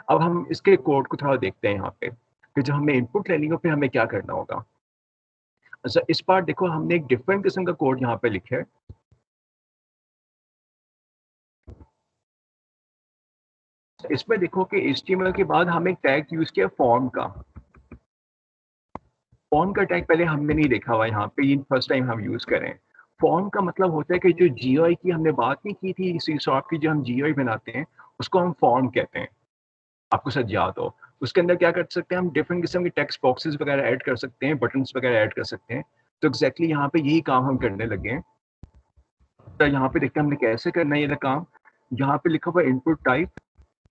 S1: अब हम इसके कोड को थोड़ा देखते हैं यहाँ पे, कि जब हमें इनपुट लेनी हो फिर हमें क्या करना होगा। अच्छा इस बार देखो हमने एक डिफरेंट किस्म का कोड यहाँ पे लिखा है। इसमें देखो कि HTML के बाद हम एक टैग यूज किया फॉर्म का। फॉर्म का टैग पहले हमने नहीं देखा हुआ यहाँ पे, ये फर्स्ट टाइम हम यूज करें। फॉर्म का मतलब होता है कि जो GUI की हमने बात नहीं की थी, सी शॉप की जो हम GUI बनाते हैं उसको हम फॉर्म कहते हैं, आपको शायद याद हो। उसके अंदर क्या कर सकते हैं हम, डिफरेंट किस्म के टेक्स्ट बॉक्सेस वगैरह ऐड कर सकते हैं, बटन्स वगैरह ऐड कर सकते हैं। तो एग्जैक्टली यहाँ पे यही काम हम करने लगे हैं। तो यहाँ पे देखते हैं हमने कैसे करना है ये काम। यहाँ पे लिखा हुआ है input type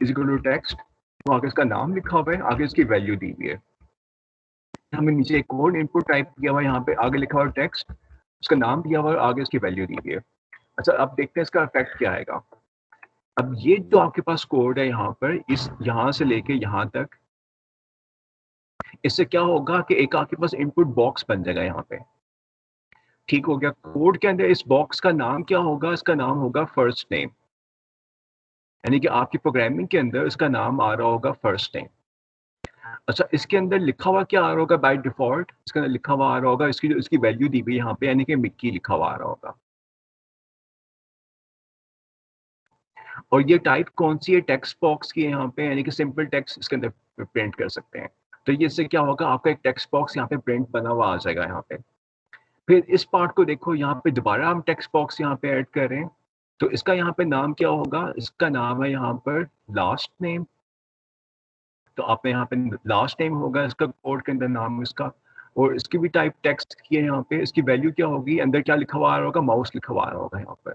S1: is equal to text, तो आगे इसका नाम लिखा हुआ है, आगे इसकी वैल्यू दी हुई है। हमने नीचे एक कोड इनपुट टाइप किया हुआ है, यहाँ पे आगे लिखा हुआ टेक्स्ट, उसका नाम दिया हुआ है, आगे इसकी वैल्यू दी हुई है। अच्छा अब देखते हैं इसका इफेक्ट क्या आएगा। अब ये जो आपके पास कोड है यहाँ पर, इस यहाँ से लेके यहाँ तक, इससे क्या होगा कि एक आपके पास इनपुट बॉक्स बन जाएगा यहाँ पे। ठीक हो गया। कोड के अंदर इस बॉक्स का नाम क्या होगा, इसका नाम होगा फर्स्ट नेम, यानी कि आपकी प्रोग्रामिंग के अंदर इसका नाम आ रहा होगा फर्स्ट नेम। अच्छा इसके अंदर लिखा हुआ क्या आ रहा होगा बाय डिफॉल्ट, इसके अंदर लिखा हुआ आ रहा होगा इसकी जो इसकी वैल्यू दी हुई यहाँ पे, यानी कि मिक्की लिखा हुआ आ रहा होगा। और ये टाइप कौन सी है, टेक्स्ट बॉक्स की है यहाँ पे, यानी कि सिंपल टेक्स्ट इसके अंदर प्रिंट कर सकते हैं। तो ये इससे क्या होगा, आपका एक टेक्स्ट बॉक्स यहाँ पे प्रिंट बना हुआ आ जाएगा यहाँ पे। फिर इस पार्ट को देखो, यहाँ पे दोबारा हम टेक्स्ट बॉक्स यहाँ पे ऐड कर रहे हैं। तो इसका यहाँ पे नाम क्या होगा, इसका नाम है यहाँ पर लास्ट नेम। तो आपने यहाँ पे लास्ट नेम होगा इसका कोड के अंदर नाम इसका, और इसकी भी टाइप टेक्स्ट की है यहाँ पे। इसकी वैल्यू क्या होगी, अंदर क्या लिखा हुआ आ रहा होगा, माउस लिखा हुआ आ रहा होगा यहाँ पर।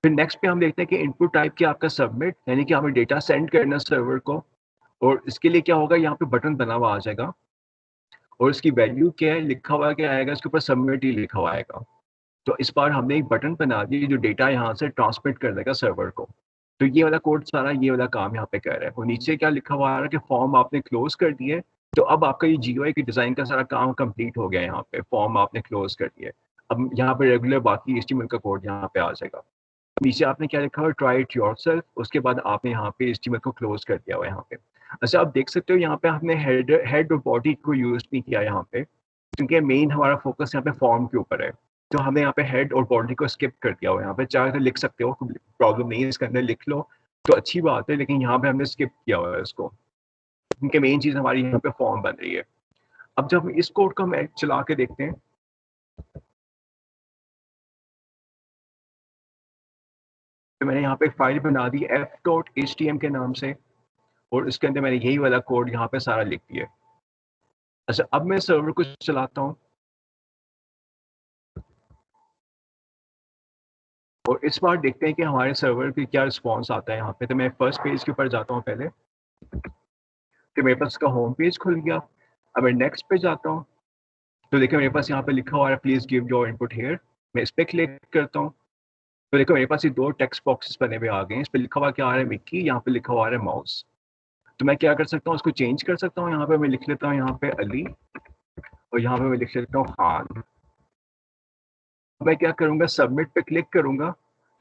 S1: फिर नेक्स्ट पे हम देखते हैं कि इनपुट टाइप की आपका सबमिट, यानी कि हमें डेटा सेंड करना सर्वर को, और इसके लिए क्या होगा, यहाँ पे बटन बना हुआ आ जाएगा, और इसकी वैल्यू क्या है, लिखा हुआ क्या आएगा, इसके ऊपर सबमिट ही लिखा हुआ आएगा। तो इस बार हमने एक बटन बना दिया जो डेटा यहाँ से ट्रांसमिट कर देगा सर्वर को। तो ये वाला कोड सारा ये वाला काम यहाँ पे कर रहा है। और नीचे क्या लिखा हुआ आ रहा है कि फॉर्म आपने क्लोज कर दिए। तो अब आपका ये GUI की डिजाइन का सारा काम कंप्लीट हो गया है, यहाँ पे फॉर्म आपने क्लोज कर दिया। अब यहाँ पे रेगुलर बाकी HTML का कोड यहाँ पे आ जाएगा। नीचे आपने क्या लिखा हुआ, ट्राई इट योरसेल्फ, उसके बाद आपने यहाँ पे HTML को क्लोज कर दिया हुआ है यहाँ पे। अच्छा आप देख सकते हो यहाँ पे हमने हेड और बॉडी को यूज नहीं किया यहाँ पे, क्योंकि मेन हमारा फोकस यहाँ पे फॉर्म के ऊपर है। तो हमने यहाँ पे हेड और बॉडी को स्किप कर दिया हुआ है। यहाँ पे चाहे तो लिख सकते हो, प्रॉब्लम नहीं है, इसके अंदर लिख लो तो अच्छी बात है, लेकिन यहाँ पे हमने स्किप किया हुआ है इसको, क्योंकि मेन चीज हमारी यहाँ पे फॉर्म बन रही है। अब जब हम इस कोड को हम चला के देखते हैं, तो मैंने यहाँ पे एक फाइल बना दी f.htm के नाम से, और इसके अंदर मैंने यही वाला कोड यहाँ पे सारा लिख दिया। अच्छा अब मैं सर्वर को चलाता हूँ, और इस बार देखते हैं कि हमारे सर्वर पे क्या रिस्पॉन्स आता है यहाँ पे। तो मैं फर्स्ट पेज के ऊपर जाता हूँ पहले, तो मेरे पास इसका होम पेज खुल गया। अब मैं नेक्स्ट पे जाता हूँ, तो देखिए मेरे पास यहाँ पे लिखा हुआ है please give your input here. मैं इस पर क्लिक करता हूँ, तो देखो मेरे पास ये दो टेक्स्ट बॉक्सेस बने हुए आ गए हैं। इस पर लिखा हुआ क्या आ रहा है, मिक्की, यहाँ पे लिखा हुआ है माउस। तो मैं क्या कर सकता हूँ, उसको चेंज कर सकता हूँ। यहाँ पे मैं लिख लेता हूँ यहाँ पे अली, और यहाँ पे मैं लिख लेता हूँ खान। मैं क्या करूँगा, सबमिट पे क्लिक करूँगा,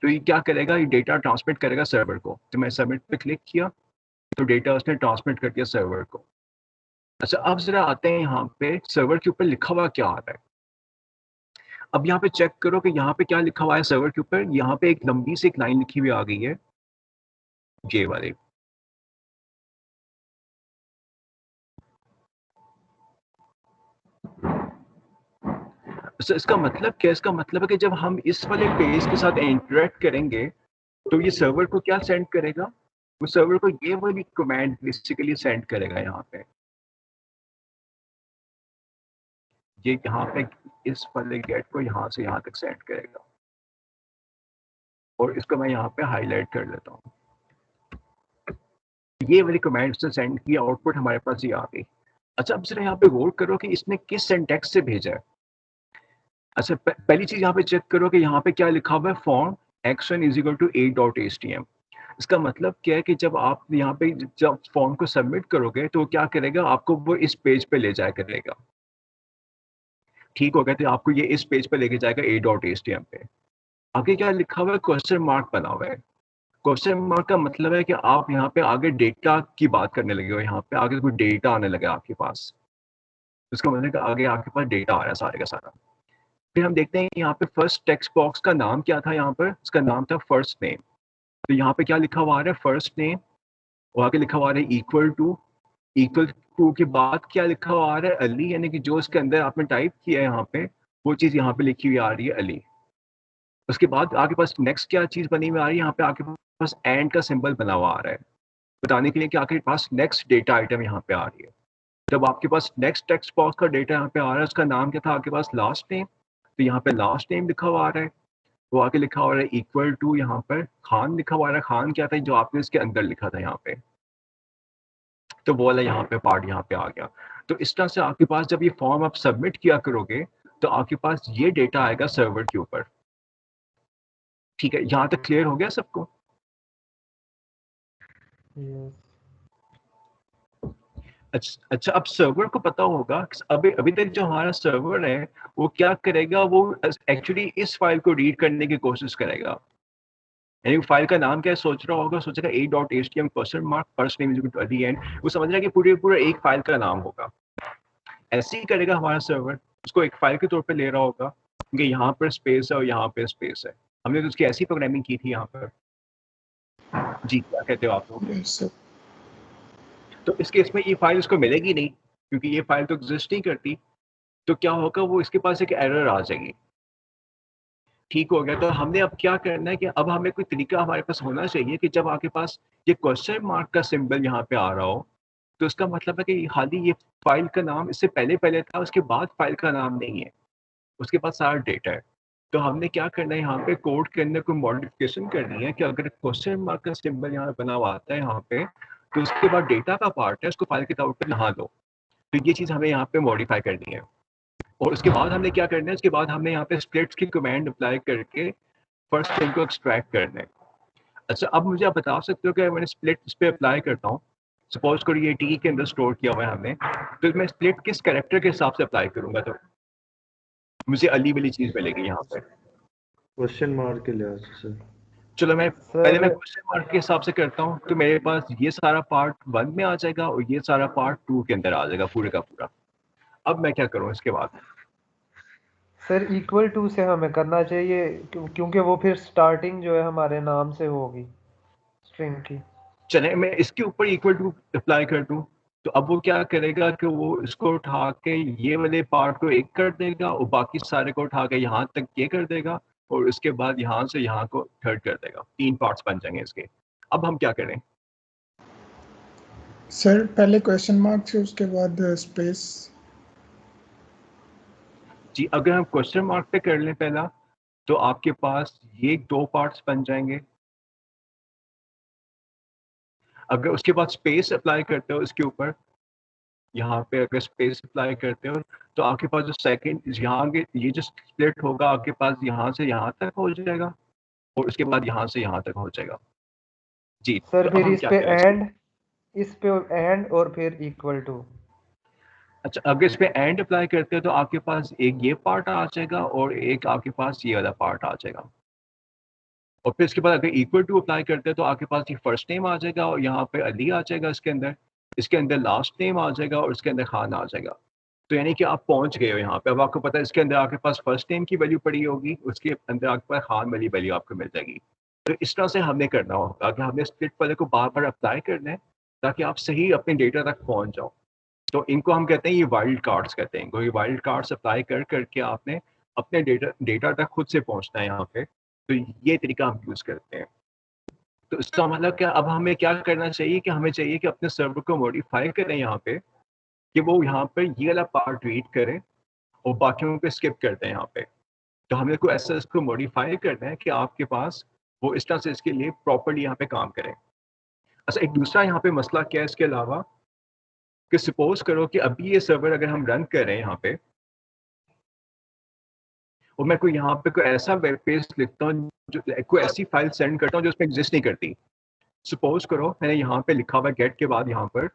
S1: तो ये क्या करेगा, ये डेटा ट्रांसमिट करेगा सर्वर को। तो मैं सबमिट पे क्लिक किया, तो डेटा उसने ट्रांसमिट कर दिया सर्वर को। अच्छा अब जरा आते हैं यहाँ पे सर्वर के ऊपर लिखा हुआ क्या आ रहा है। अब यहाँ पे चेक करो कि यहाँ पे क्या लिखा हुआ है सर्वर के ऊपर। यहाँ पे एक लंबी सी एक लाइन लिखी हुई आ गई है, ये वाली। तो इसका मतलब क्या है? इसका मतलब है कि जब हम इस वाले पेज के साथ इंटरेक्ट करेंगे तो ये सर्वर को क्या सेंड करेगा? वो सर्वर को ये वाली कमांड बेसिकली सेंड करेगा यहाँ पे। ये यहाँ पे इस वाले गेट को यहाँ से यहाँ तक सेंड करेगा और इसको मैं यहाँ पे हाईलाइट कर लेता हूँ। ये वाली कमांड से सेंड की आउटपुट हमारे पास ये आ गई। अच्छा, अब जरा यहाँ पे गौर करो कि इसने किस सिंटैक्स से भेजा है। अच्छा, पहली चीज यहाँ पे चेक करो कि यहाँ पे क्या लिखा हुआ है, form x1 is equal to a.htm। इसका मतलब क्या है कि जब आप यहाँ पे जब फॉर्म को सबमिट करोगे तो क्या करेगा, आपको वो इस पेज पे ले जाया करेगा। ठीक हो गया, तो आपको ये इस पेज पे लेके जाएगा a.htm पे। आगे क्या लिखा हुआ है, क्वेश्चन मार्क बना हुआ है। क्वेश्चन मार्क का मतलब है कि आप यहाँ पे आगे डेटा की बात करने लगे हो, यहाँ पे आगे कोई डेटा आने लगा आपके पास। इसका मतलब है कि आगे आपके पास डेटा आ रहा है सारे का सारा। फिर हम देखते हैं यहाँ पे फर्स्ट टेक्स्ट बॉक्स का नाम क्या था, यहाँ पर इसका नाम था फर्स्ट नेम। तो यहाँ पे क्या लिखा हुआ आ रहा है, फर्स्ट नेम, और आगे लिखा हुआ आ रहा है इक्वल टू के बाद क्या लिखा हुआ आ रहा है, अली, यानी कि जो इसके अंदर आपने टाइप किया है यहाँ पे वो चीज़ यहाँ पे लिखी हुई आ रही है, अली। उसके बाद आपके पास नेक्स्ट क्या चीज़ बनी हुई आ रही है, यहाँ पे आपके पास एंड का सिंबल बना हुआ आ रहा है बताने के लिए कि आपके पास नेक्स्ट डेटा आइटम यहाँ पे आ रही है। जब आपके पास नेक्स्ट टेक्स्ट बॉक्स का डेटा यहाँ पे आ रहा है, उसका नाम क्या था आपके पास, लास्ट नेम। तो यहाँ पे लास्ट नेम लिखा हुआ आ रहा है, वो आगे लिखा हुआ है इक्वल टू, यहाँ पर खान लिखा हुआ है। खान क्या था, जो आपने इसके अंदर लिखा था यहाँ पे, तो वो वाला यहाँ पे पार्ट यहाँ पे आ गया। तो इस तरह से आपके पास जब ये फॉर्म आप सबमिट किया करोगे तो आपके पास ये डेटा आएगा सर्वर के ऊपर। ठीक है, यहाँ तक क्लियर हो गया सबको? अच्छा, अब सर्वर को पता होगा अभी तक जो हमारा सर्वर है वो क्या करेगा, वो एक्चुअली इस फाइल को रीड करने की कोशिश करेगा। यानी फाइल का नाम क्या है, सोच रहा होगा, सोचेगा a.htm question mark first name is equal to Ali and, वो समझ रहा है कि पूरा एक फाइल का नाम होगा। ऐसे ही करेगा हमारा सर्वर, उसको एक फाइल के तौर पे ले रहा होगा क्योंकि यहाँ पर स्पेस है और यहाँ पे स्पेस है। हमने तो उसकी ऐसी प्रोग्रामिंग की थी यहाँ पर। जी, क्या कहते हो आप लोग?
S5: Yes sir.
S1: तो इस केस में ये फाइल उसको मिलेगी नहीं क्योंकि ये फाइल तो एग्जिस्ट नहीं करती। तो क्या होगा, वो इसके पास एक एरर आ जाएगी। ठीक हो गया, तो हमने अब क्या करना है कि अब हमें कोई तरीका हमारे पास होना चाहिए कि जब आपके पास ये क्वेश्चन मार्क का सिंबल यहाँ पे आ रहा हो तो इसका मतलब है कि हाली ये फाइल का नाम इससे पहले था, उसके बाद फाइल का नाम नहीं है, उसके पास सारा डेटा है। तो हमने क्या करना है, यहाँ पे कोड के अंदर कोई मॉडिफिकेशन करनी है कि अगर क्वेश्चन मार्क का सिंबल यहाँ बना हुआ आता है यहाँ पे, तो उसके बाद डेटा का पार्ट है उसको फाइल के तौर पर नहा दो। तो ये चीज़ हमें यहाँ पे मॉडिफाई करनी है। और उसके बाद हमने क्या करना है, उसके बाद हमने यहाँ पे स्प्लिट्स की कमांड अप्लाई करके फर्स्ट थिंग को एक्सट्रैक्ट करना है। अच्छा, अब मुझे आप बता सकते हो कि मैंने स्प्लिट इस पे अप्लाई करता हूँ, सपोज करो ये टी के अंदर स्टोर किया हुआ है हमने, तो मैं स्प्लिट किस कैरेक्टर के हिसाब से अप्लाई करूंगा तो मुझे अली वाली चीज़ मिलेगी यहाँ पे।
S6: क्वेश्चन मार्क के लिहाज से सर।
S1: चलो मैं पहले मैं क्वेश्चन मार्क के हिसाब से करता हूँ, तो मेरे पास ये सारा पार्ट 1 में आ जाएगा और ये सारा पार्ट 2 के अंदर आ जाएगा पूरे का पूरा। अब मैं क्या करूँ इसके बाद?
S2: सर इक्वल टू से हमें करना चाहिए क्योंकि वो फिर स्टार्टिंग जो है हमारे नाम से होगी स्ट्रिंग की।
S1: चले मैं इसके ऊपर इक्वल टू अप्लाई कर दूं, तो अब वो क्या करेगा कि वो इसको उठा के ये वाले पार्ट को एक कर देगा और बाकी सारे को उठा के यहाँ तक ये कर देगा और उसके बाद यहाँ से यहाँ को थर्ड कर देगा। 3 पार्ट्स बन जाएंगे इसके। अब हम क्या करें?
S5: सर पहले क्वेश्चन मार्क से उसके बाद स्पेस।
S1: जी, अगर हम क्वेश्चन मार्क पे कर लें पहला, तो आपके पास ये 2 पार्ट्स बन जाएंगे। अगर उसके बाद स्पेस अप्लाई करते हो इसके ऊपर, यहाँ पे अगर स्पेस अप्लाई करते हो तो आपके पास जो सेकंड यहाँ के ये जो स्प्लिट होगा आपके पास यहाँ से यहाँ तक हो जाएगा और उसके बाद यहाँ से यहाँ तक हो जाएगा। जी,
S2: सर
S1: तो
S2: फिर
S1: हम
S2: इस
S1: क्या
S2: पे
S1: करें?
S2: इस पे एंड और फिर इक्वल टू।
S1: अच्छा, अगर इस पे एंड अप्लाई करते हो तो आपके पास एक ये पार्ट आ जाएगा और एक आपके पास ये वाला पार्ट आ जाएगा। और फिर इसके बाद अगर इक्वल टू अप्लाई करते हैं तो आपके पास ये फर्स्ट नेम आ जाएगा और यहाँ पे अली आ जाएगा इसके अंदर लास्ट नेम आ जाएगा और इसके अंदर खान आ जाएगा। तो यानी कि आप पहुंच गए हो यहाँ पे। अब आपको पता है इसके अंदर आपके पास फर्स्ट नेम की वैल्यू पड़ी होगी, उसके अंदर आपके पास खान वाली वैल्यू आपको मिल जाएगी। तो इस तरह से हमने करना होगा कि हमने स्प्लिट वाले को बार बार अप्लाई करना है ताकि आप सही अपने डेटा तक पहुँच जाओ। तो इनको हम कहते हैं ये वाइल्ड कार्ड्स कहते हैं इनको। ये वाइल्ड कार्ड्स अप्लाई करके आपने अपने डेटा तक खुद से पहुंचना है यहाँ पे, तो ये तरीका हम यूज करते हैं। तो इसका मतलब क्या, अब हमें क्या करना चाहिए कि हमें चाहिए कि अपने सर्वर को मॉडिफाई करें यहाँ पे, कि वो यहाँ पे ये वाला पार्ट रीड करें और बाकियों पे स्किप करते हैं यहाँ पे। तो हमें को ऐसा इसको मॉडिफाई करना है कि आपके पास वो इस तरह से इसके लिए प्रॉपर्ली यहाँ पे काम करें। अच्छा, एक दूसरा यहाँ पे मसला क्या है इसके अलावा, कि सपोज करो कि अभी ये सर्वर अगर हम रन कर रहे हैं यहाँ पे, और मैं कोई यहाँ पे कोई ऐसा वेब पेज लिखता हूँ, जो कोई ऐसी फाइल सेंड करता हूँ जो उसमें एग्जिस्ट नहीं करती। सपोज करो मैंने यहाँ पे लिखा हुआ है गेट के बाद यहाँ पर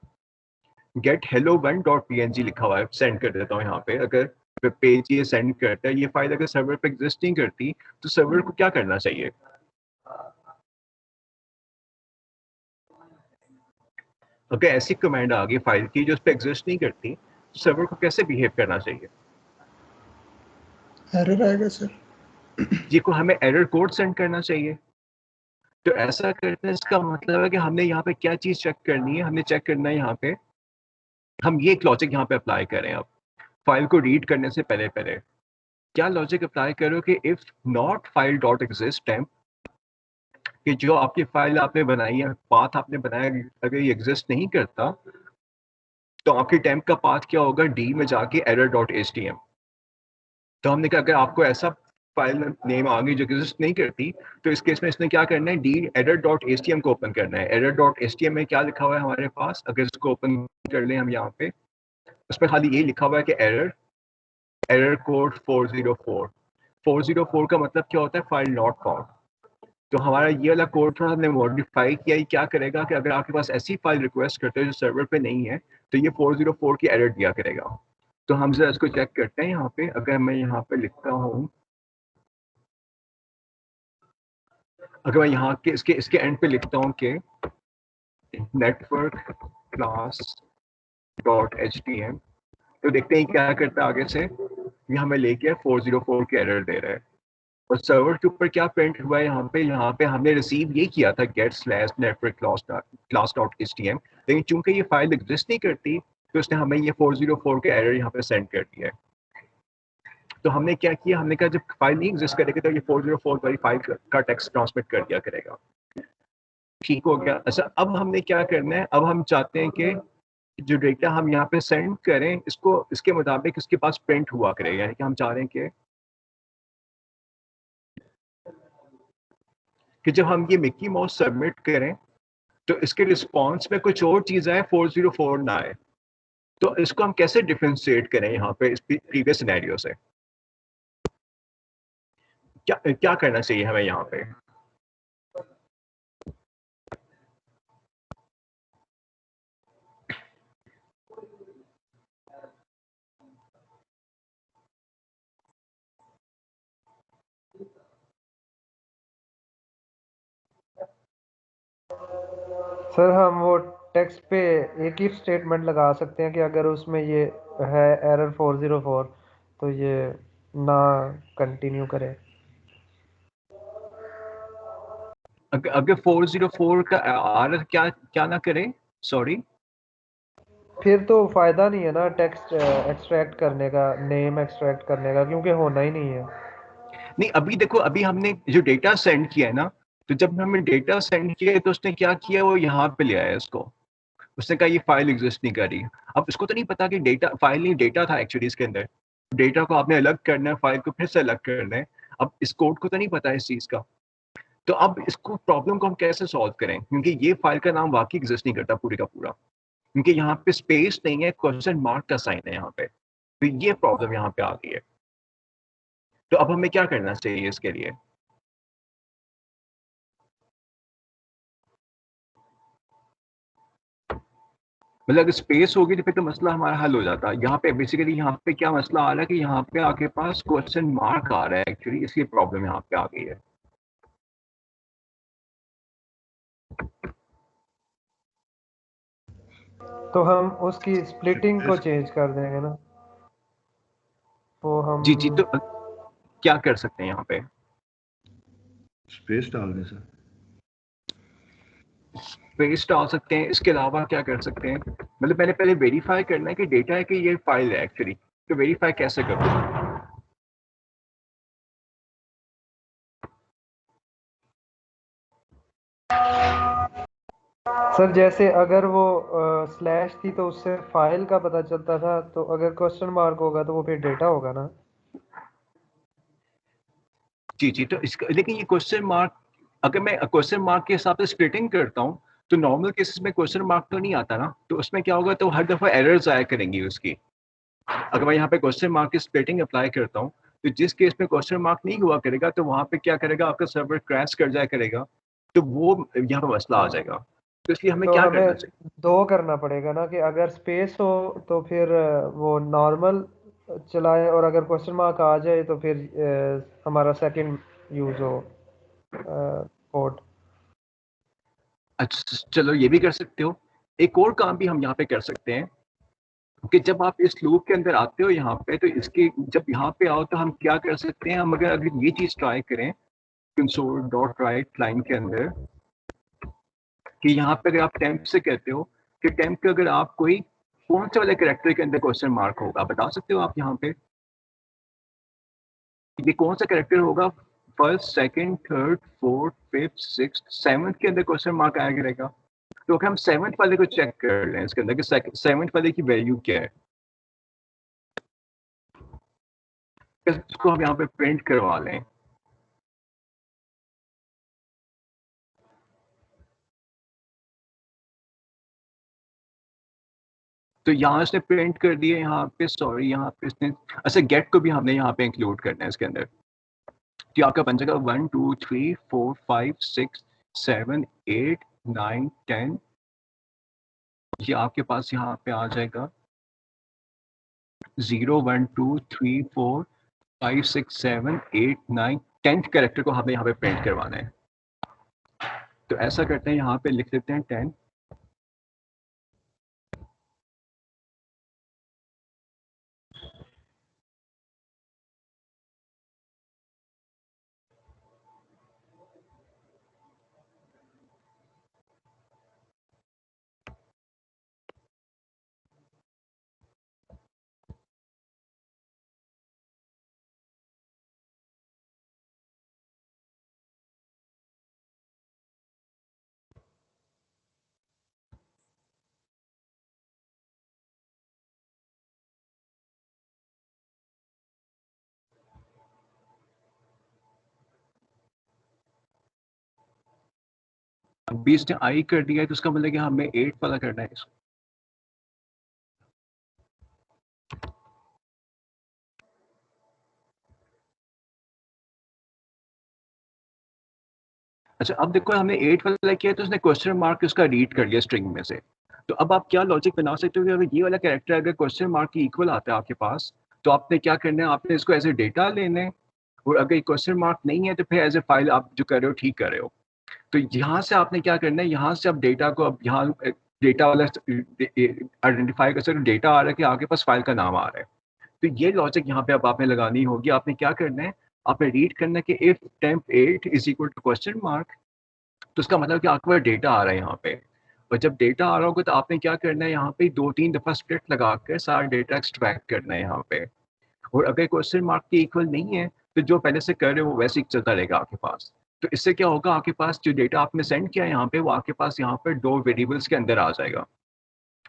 S1: गेट hello1.png लिखा हुआ है, सेंड कर देता हूँ यहाँ पे। अगर वेब पेज ये सेंड करता है, ये फाइल अगर सर्वर पे एग्जिस्ट नहीं करती, तो सर्वर को क्या करना चाहिए? अगर ऐसी कमांड आ गई फाइल की जो उस पर एग्जिस्ट नहीं करती, तो सर्वर को कैसे बिहेव करना चाहिए?
S5: एरर आएगा सर।
S1: जी को हमें एरर कोड सेंड करना चाहिए। तो ऐसा करते हैं, इसका मतलब है कि हमने यहाँ पे क्या चीज चेक करनी है, हमने चेक करना है यहाँ पे, हम ये एक लॉजिक यहाँ पे अप्लाई करें। अब फाइल को रीड करने से पहले क्या लॉजिक अप्लाई करो कि if not file dot exist temp, कि जो आपकी फाइल आपने बनाई है, पाथ आपने बनाया, अगर ये एग्जिस्ट नहीं करता, तो आपकी टेम्प का पाथ क्या होगा? डी में जाके error dot H T M. तो हमने कहा अगर आपको ऐसा फाइल नेम आ गई जो एग्जिस्ट नहीं करती, तो इस केस में इसने क्या करना है? D error dot H T M को ओपन करना है। Error dot H T M में क्या लिखा हुआ है हमारे पास? अगर इसको ओपन कर लें हम यहाँ पे, उसमें खाली ये लिखा हुआ है कि एरर कोड 404 का मतलब क्या होता है? File not found. तो हमारा ये वाला कोड थोड़ा हमने मॉडिफाई किया। ये क्या करेगा कि अगर आपके पास ऐसी फाइल रिक्वेस्ट करते हो जो सर्वर पे नहीं है, तो ये 404 की एरर दिया करेगा। तो हम जरा इसको चेक करते हैं यहाँ पे। अगर मैं यहाँ पे लिखता हूँ, अगर मैं यहाँ के इसके एंड पे लिखता हूँ कि network class dot H T M, तो देखते हैं क्या करता है आगे से। ये हमें लेके 404 की एरर दे रहा है। और सर्वर के ऊपर क्या प्रिंट हुआ है यहाँ पे हमने रिसीव ये किया था get slash network class dot H T M, लेकिन चूंकि ये फाइल एग्जिस्ट नहीं करती, तो उसने हमें ये 404 के एरर यहाँ पे सेंड कर दिया है। तो हमने क्या किया, हमने कहा जब फाइल नहीं एग्जिस्ट करेगी तो ये 404 वाली फाइल का टेक्स्ट ट्रांसमिट कर दिया करेगा। ठीक हो गया। अच्छा, अब हमने क्या करना है? अब हम चाहते हैं कि जो डेटा हम यहाँ पे सेंड करें, इसको इसके मुताबिक इसके पास प्रिंट हुआ करेगा। यानी कि हम चाह रहे हैं कि जब हम ये मिक्की माउस सबमिट करें, तो इसके रिस्पॉन्स में कुछ और चीज़ आए, 404 ना आए। तो इसको हम कैसे डिफरेंशिएट करें यहाँ पे इस प्रीवियस सिनेरियो से? क्या करना चाहिए हमें यहाँ पे?
S2: सर हम वो टेक्स्ट पे एक ही स्टेटमेंट लगा सकते हैं कि अगर उसमें ये है एरर 404, तो ये ना कंटिन्यू करें।
S1: अगर 404 का एरर क्या ना करें? सॉरी,
S2: फिर तो फायदा नहीं है ना टेक्स्ट एक्सट्रैक्ट करने का, नेम एक्सट्रैक्ट करने का, क्योंकि होना ही नहीं है।
S1: नहीं, अभी देखो, अभी हमने जो डेटा सेंड किया है ना, तो जब हमने डेटा सेंड किया है, तो उसने क्या किया, वो यहाँ पे ले आया इसको। उसने कहा ये फाइल एग्जिस्ट नहीं कर रही। अब इसको तो नहीं पता कि डेटा फाइल नहीं, डेटा था एक्चुअली इसके अंदर। डेटा को आपने अलग करना है, फाइल को फिर से अलग करना है। अब इस कोड को तो नहीं पता इस चीज का। तो अब इसको प्रॉब्लम को हम कैसे सॉल्व करें? क्योंकि ये फाइल का नाम वाकई एग्जिस्ट नहीं करता पूरी का पूरा, क्योंकि यहाँ पे स्पेस नहीं है, क्वेश्चन मार्क का साइन है यहाँ पे। तो ये प्रॉब्लम यहाँ पे आ गई है। तो अब हमें क्या करना चाहिए इसके लिए? मतलब अगर स्पेस होगी तो फिर तो मसला हमारा हल हो जाता है। यहाँ पे बेसिकली यहाँ पे क्या मसला आ रहा है कि यहाँ पे आपके पास क्वेश्चन मार्क आ रहा है एक्चुअली, इसकी प्रॉब्लम यहाँ पे आ गई है।
S2: तो हम उसकी स्प्लिटिंग को चेंज कर देंगे ना, तो हम
S1: जी, तो क्या कर सकते हैं यहाँ पे?
S6: स्पेस डाल दें सर।
S1: स्पेस डाल सकते हैं। इसके अलावा क्या कर सकते हैं? मतलब मैंने पहले वेरीफाई करना है कि डेटा है कि ये फाइल है एक्चुअली। तो वेरीफाई कैसे करूँ?
S2: सर जैसे अगर वो स्लैश थी तो उससे फाइल का पता चलता था, तो अगर क्वेश्चन मार्क होगा तो वो फिर डेटा होगा ना?
S1: जी जी, तो इसका लेकिन ये क्वेश्चन मार्क, अगर मैं क्वेश्चन मार्क के हिसाब से स्प्लिटिंग करता हूँ तो नॉर्मल केसेस में क्वेश्चन मार्क तो नहीं आता ना, तो उसमें क्या होगा, तो हर दफा एरर्स आया करेंगी उसकी। अगर मैं यहाँ पे क्वेश्चन मार्क की स्प्लिटिंग अप्लाई करता हूँ तो जिस केस में क्वेश्चन मार्क नहीं हुआ करेगा तो वहाँ पे क्या करेगा, आपका सर्वर क्रैश कर जाया करेगा, तो वो यहाँ पे मसला आ जाएगा। तो इसलिए हमें
S2: तो
S1: क्या
S2: हमें
S1: करना चाहिए?
S2: दो करना पड़ेगा ना, कि अगर स्पेस हो तो फिर वो नॉर्मल चलाए, और अगर क्वेश्चन मार्क आ जाए तो फिर हमारा सेकंड यूज हो कोड।
S1: अच्छा चलो, ये भी कर सकते हो। एक और काम भी हम यहाँ पे कर सकते हैं कि जब आप इस लूप के अंदर आते हो यहाँ पे, तो इसके जब यहाँ पे आओ तो हम क्या कर सकते हैं, हम अगर ये चीज ट्राई करें कंसोल डॉट राइट लाइन के अंदर, कि यहाँ पे अगर आप टेम्प से कहते हो कि टेम्प पे अगर आप कोई कौन से वाले कैरेक्टर के अंदर क्वेश्चन मार्क होगा, बता सकते हो आप यहाँ पे ये कौन सा कैरेक्टर होगा, first second third fourth fifth six seventh के अंदर क्वेश्चन मार्क आया करेगा। तो अगर हम सेवंथ वाले को चेक कर लें इसके अंदर कि सेवंथ वाले की वैल्यू क्या है, इसको हम यहाँ पे प्रिंट करवा लें। तो यहाँ इसने प्रिंट कर दिए यहाँ पे, सॉरी यहाँ पे इसने, अच्छा गेट को भी हमने यहाँ पे इंक्लूड करना है इसके अंदर। तो आपका बन जाएगा 1 2 3 4 5 6 7 8 9 10, ये आपके पास यहाँ पे आ जाएगा 0 1 2 3 4 5 6 7 8 9 10th कैरेक्टर को हमें यहाँ पे प्रिंट करवाना है। तो ऐसा करते हैं, यहाँ पे लिख देते हैं 10। अब 20 ने आई कर दिया है, तो उसका मतलब कि हमें 8 वाला करना है इसको। अच्छा अब देखो, हमने 8 वाला किया तो उसने क्वेश्चन मार्क उसका रीड कर लिया स्ट्रिंग में से। तो अब आप क्या लॉजिक बना सकते हो कि अगर ये वाला कैरेक्टर अगर क्वेश्चन मार्क की इक्वल आता है आपके पास, तो आपने क्या करना है, आपने इसको एज ए डेटा लेना है। और अगर क्वेश्चन मार्क नहीं है तो फिर एज ए फाइल आप जो कर रहे हो ठीक कर रहे हो। तो यहाँ से आपने क्या करना है, यहाँ से आप डेटा को, अब यहाँ डेटा वाला आइडेंटिफाई कर सकते हो, डेटा आ रहा है कि आपके पास फाइल का नाम आ रहा है। तो ये लॉजिक यहाँ पे अब आपने लगानी होगी। आपने क्या करना है, आपने रीड करना है कि if temp 8 is equal to question mark, तो उसका मतलब कि आपके पास डेटा आ रहा है यहाँ पे। और जब डेटा आ रहा होगा तो आपने क्या करना है, यहाँ पे 2-3 दफा स्प्लिट लगा कर सारा डेटा एक्सट्रैक्ट करना है यहाँ पे। और अगर क्वेश्चन मार्क के इक्वल नहीं है तो जो पहले से कर रहे हो वो वैसे ही चलता रहेगा आपके पास। तो इससे क्या होगा, आपके पास जो डेटा आपने सेंड किया है यहाँ पे, वो आपके पास यहाँ पर 2 वेरिएबल्स के अंदर आ जाएगा।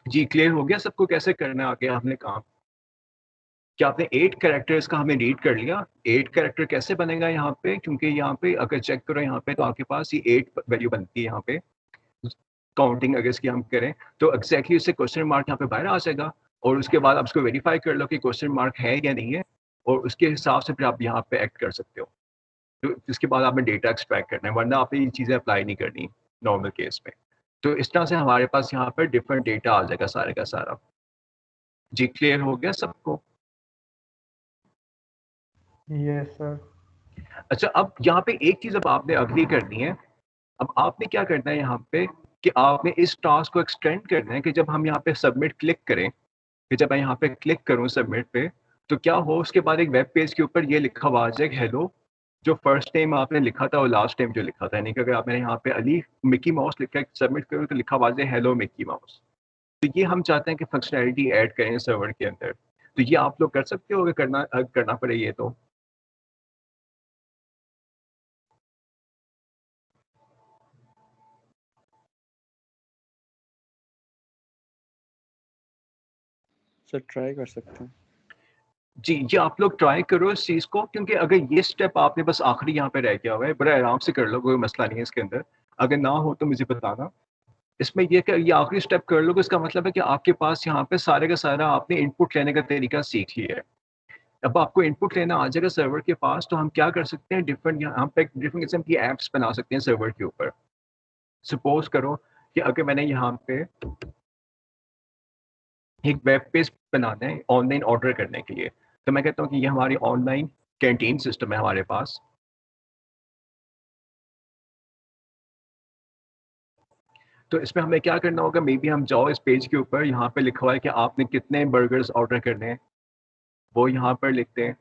S1: जी क्लियर हो गया सबको कैसे करना है आगे आपने काम? क्या आपने 8 कैरेक्टर्स का हमें रीड कर लिया? 8 कैरेक्टर कैसे बनेगा यहाँ पे, क्योंकि यहाँ पे अगर चेक करो यहाँ पे तो आपके पास ये 8 वैल्यू बनती है यहाँ पे। काउंटिंग अगर इसकी हम करें तो एग्जैक्टली उससे क्वेश्चन मार्क यहाँ पे बाहर आ जाएगा। और उसके बाद आप उसको वेरीफाई कर लो कि क्वेश्चन मार्क है या नहीं है, और उसके हिसाब से फिर आप यहाँ पे एक्ट कर सकते हो। तो इसके बाद आपने डेटा एक्सट्रैक्ट करना है, वरना आपने ये चीज़ें अप्लाई नहीं करनी नॉर्मल केस में। तो इस तरह से हमारे पास यहाँ पर डिफरेंट डेटा आ जाएगा सारे का सारा। जी क्लियर हो गया सबको?
S2: Yes sir.
S1: अच्छा अब यहाँ पे एक चीज़ अब आपने अग्री करनी है। अब आपने क्या करना है यहाँ पे, कि आपने इस टास्क को एक्सटेंड करना है कि जब हम यहाँ पे सबमिट क्लिक करें, कि जब मैं यहाँ पे क्लिक करूँ सबमिट पे, तो क्या हो, उसके बाद एक वेब पेज के ऊपर ये लिखा हुआ आ जाए हेलो, जो फर्स्ट टाइम आपने लिखा था और लास्ट टाइम जो लिखा था, यानी कि अगर आपने यहाँ पे अली मिकी माउस लिखा है सबमिट करूँ तो लिखा हुआ आ जाए हेलो मिकी माउस। तो ये हम चाहते हैं कि फंक्शनैलिटी ऐड करें सर्वर के अंदर। तो ये आप लोग कर सकते हो, अगर करना पड़े ये तो।
S4: सर ट्राई कर सकते हैं।
S1: जी जी, आप लोग ट्राई करो इस चीज़ को, क्योंकि अगर ये स्टेप आपने बस आखिरी यहाँ पे रह गया हुआ है, बड़े आराम से कर लो, कोई मसला नहीं है इसके अंदर। अगर ना हो तो मुझे बताना। इसमें ये आखिरी स्टेप कर लोगे, इसका मतलब है कि आपके पास यहाँ पे सारे का सारा आपने इनपुट लेने का तरीका सीख लिया है। अब आपको इनपुट लेना आ जाएगा सर्वर के पास, तो हम क्या कर सकते हैं, यहाँ पे डिफरेंट किस्म की एप्स बना सकते हैं सर्वर के ऊपर। सपोज करो कि अगर मैंने यहाँ पे एक वेब पेज बनाना है ऑनलाइन ऑर्डर करने के लिए, तो मैं कहता हूँ कि ये हमारी ऑनलाइन कैंटीन सिस्टम है हमारे पास। तो इसमें हमें क्या करना होगा, मे बी हम जाओ इस पेज के ऊपर, यहाँ पे लिखा हुआ है कि आपने कितने बर्गर्स ऑर्डर करने हैं, वो यहाँ पर लिखते हैं,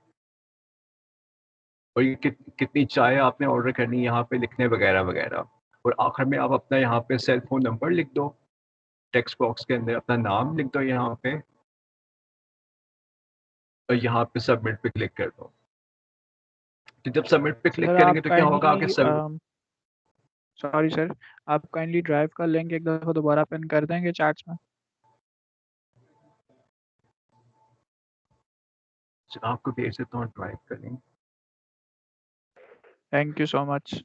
S1: और ये कितनी चाय आपने ऑर्डर करनी है यहाँ पे लिखने वगैरह वगैरह। और आखिर में आप अपना यहाँ पे सेल फोन नंबर लिख दो, टेक्स्ट बॉक्स के अंदर अपना नाम लिख दो यहाँ पे, और यहाँ पे सबमिट पे क्लिक कर दो। तो जब सबमिट पे क्लिक
S7: सर
S1: करेंगे
S7: आप
S1: तो क्या होगा, आगे
S7: काइंडली सॉरी सर, आप काइंडली ड्राइव का लिंक एक दफ़ा दोबारा पिन कर देंगे चैट्स में।
S1: आपको भेज देता हूँ ड्राइव का link.
S7: Thank you so much.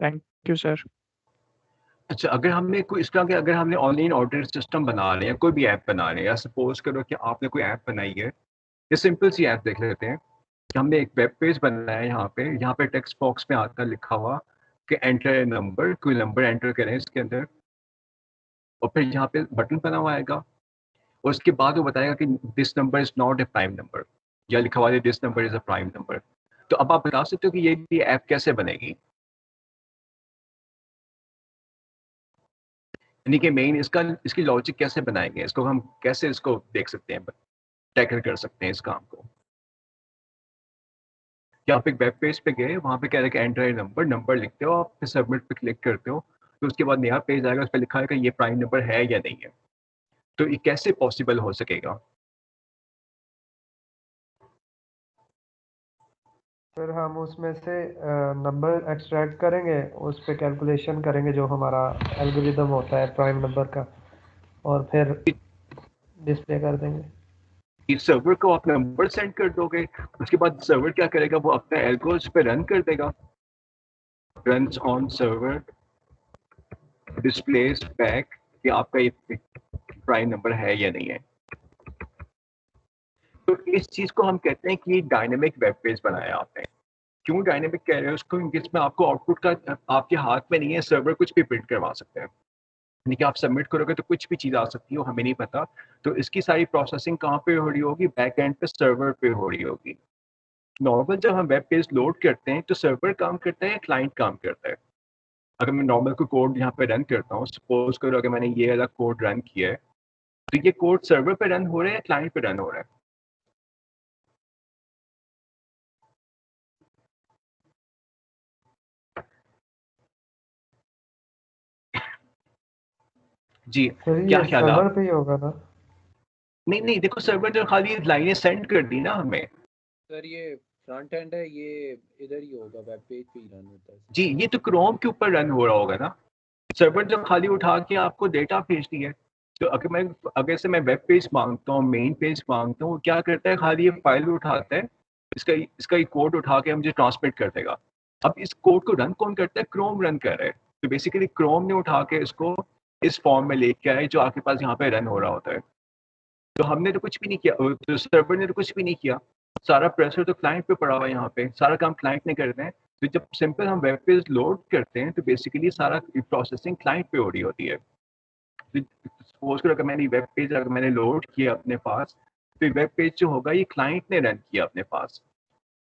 S7: Thank you sir.
S1: अच्छा, अगर हमने कोई इस तरह के, अगर हमने ऑनलाइन ऑर्डर सिस्टम बना रहे हैं, कोई भी ऐप बना रहे हैं, या सपोज करो कि आपने कोई ऐप बनाई है, ये सिंपल सी ऐप देख लेते हैं कि हमने एक वेब पेज बनाया है। यहाँ पे टेक्स्ट बॉक्स में आता लिखा हुआ कि एंटर नंबर, कोई नंबर एंटर करें इसके अंदर, और फिर यहाँ पे बटन बना हुआ आएगा, और उसके बाद वो बताएगा कि this number is not a prime number, या लिखा हुआ है this number is a prime number. तो अब आप बता सकते हो कि ये ऐप कैसे बनेगी, यानी कि मेन इसकी लॉजिक कैसे बनाएंगे, इसको हम कैसे इसको देख सकते हैं, टैकल कर सकते हैं इस काम को। या आप एक वेब पेज पे गए, वहाँ पे कह रहे हैं कि एंटर नंबर, नंबर लिखते हो, आप फिर सबमिट पे क्लिक करते हो, तो उसके बाद नया पेज आएगा, उस पर लिखा है कि ये प्राइम नंबर है या नहीं है। तो ये कैसे पॉसिबल हो सकेगा?
S2: फिर हम उसमें से नंबर एक्सट्रैक्ट करेंगे, उस पर कैलकुलेशन करेंगे जो हमारा एल्गोरिदम होता है प्राइम नंबर का, और फिर डिस्प्ले कर देंगे।
S1: इस सर्वर को आप नंबर सेंड कर दोगे, उसके बाद सर्वर क्या करेगा, वो अपने एल्गोस पे रन कर देगा, runs on server displace back कि आपका ये प्राइम नंबर है या नहीं है। तो इस चीज को हम कहते हैं कि डायनेमिक वेब पेज बनाया आपने। क्यों डायनेमिक कह रहे हैं उसको, क्योंकि इसमें आपको आउटपुट का आपके हाथ में नहीं है, सर्वर कुछ भी प्रिंट करवा सकते हैं, यानी कि आप सबमिट करोगे तो कुछ भी चीज़ आ सकती है, हमें नहीं पता। तो इसकी सारी प्रोसेसिंग कहाँ पे हो रही होगी, बैक एंड पे सर्वर पे हो रही होगी। नॉर्मल जब हम वेब पेज लोड करते हैं तो सर्वर काम करता है, क्लाइंट काम करता है। अगर मैं नॉर्मल को कोड यहाँ पे रन करता हूँ, सपोज करो अगर मैंने ये वाला कोड रन किया है, तो ये कोड सर्वर पे रन हो रहा है, क्लाइंट पे रन हो रहा है। जी,
S2: सर
S1: क्या
S2: ये
S1: ख्याल है
S2: सर्वर
S1: आप?
S2: पे ही होगा ना?
S1: नहीं नहीं, देखो सर्वर जो खाली लाइनें सेंड कर दी ना हमें।
S3: सर ये फ्रंट एंड है, ये इधर ही होगा, वेब पेज पे ही रन होता है।
S1: जी, ये तो क्रोम के ऊपर रन हो रहा होगा ना। सर्वर जो खाली उठा के आपको डेटा भेजती है। तो अगर से मैं वेब पेज मांगता हूँ, मेन पेज मांगता हूँ, क्या करता है, खाली ये फाइल उठाता है, इसका ये कोड उठा के मुझे ट्रांसमिट कर देगा। अब इस कोड को रन कौन करता है, क्रोम रन कर रहा है। तो बेसिकली क्रोम ने उठा के इसको इस फॉर्म में लेके आए जो आपके पास यहाँ पे रन हो रहा होता है। तो हमने तो कुछ भी नहीं किया, तो सर्वर ने तो कुछ भी नहीं किया, सारा प्रेशर तो क्लाइंट पे पड़ा हुआ है, यहाँ पे सारा काम क्लाइंट ने करना है। तो जब सिंपल हम वेब पेज लोड करते हैं तो बेसिकली सारा प्रोसेसिंग क्लाइंट पे हो रही होती है। सपोज करो अगर मैंने वेब पेज अगर मैंने लोड किया अपने पास, तो वेब पेज जो होगा ये क्लाइंट ने रन किया अपने पास।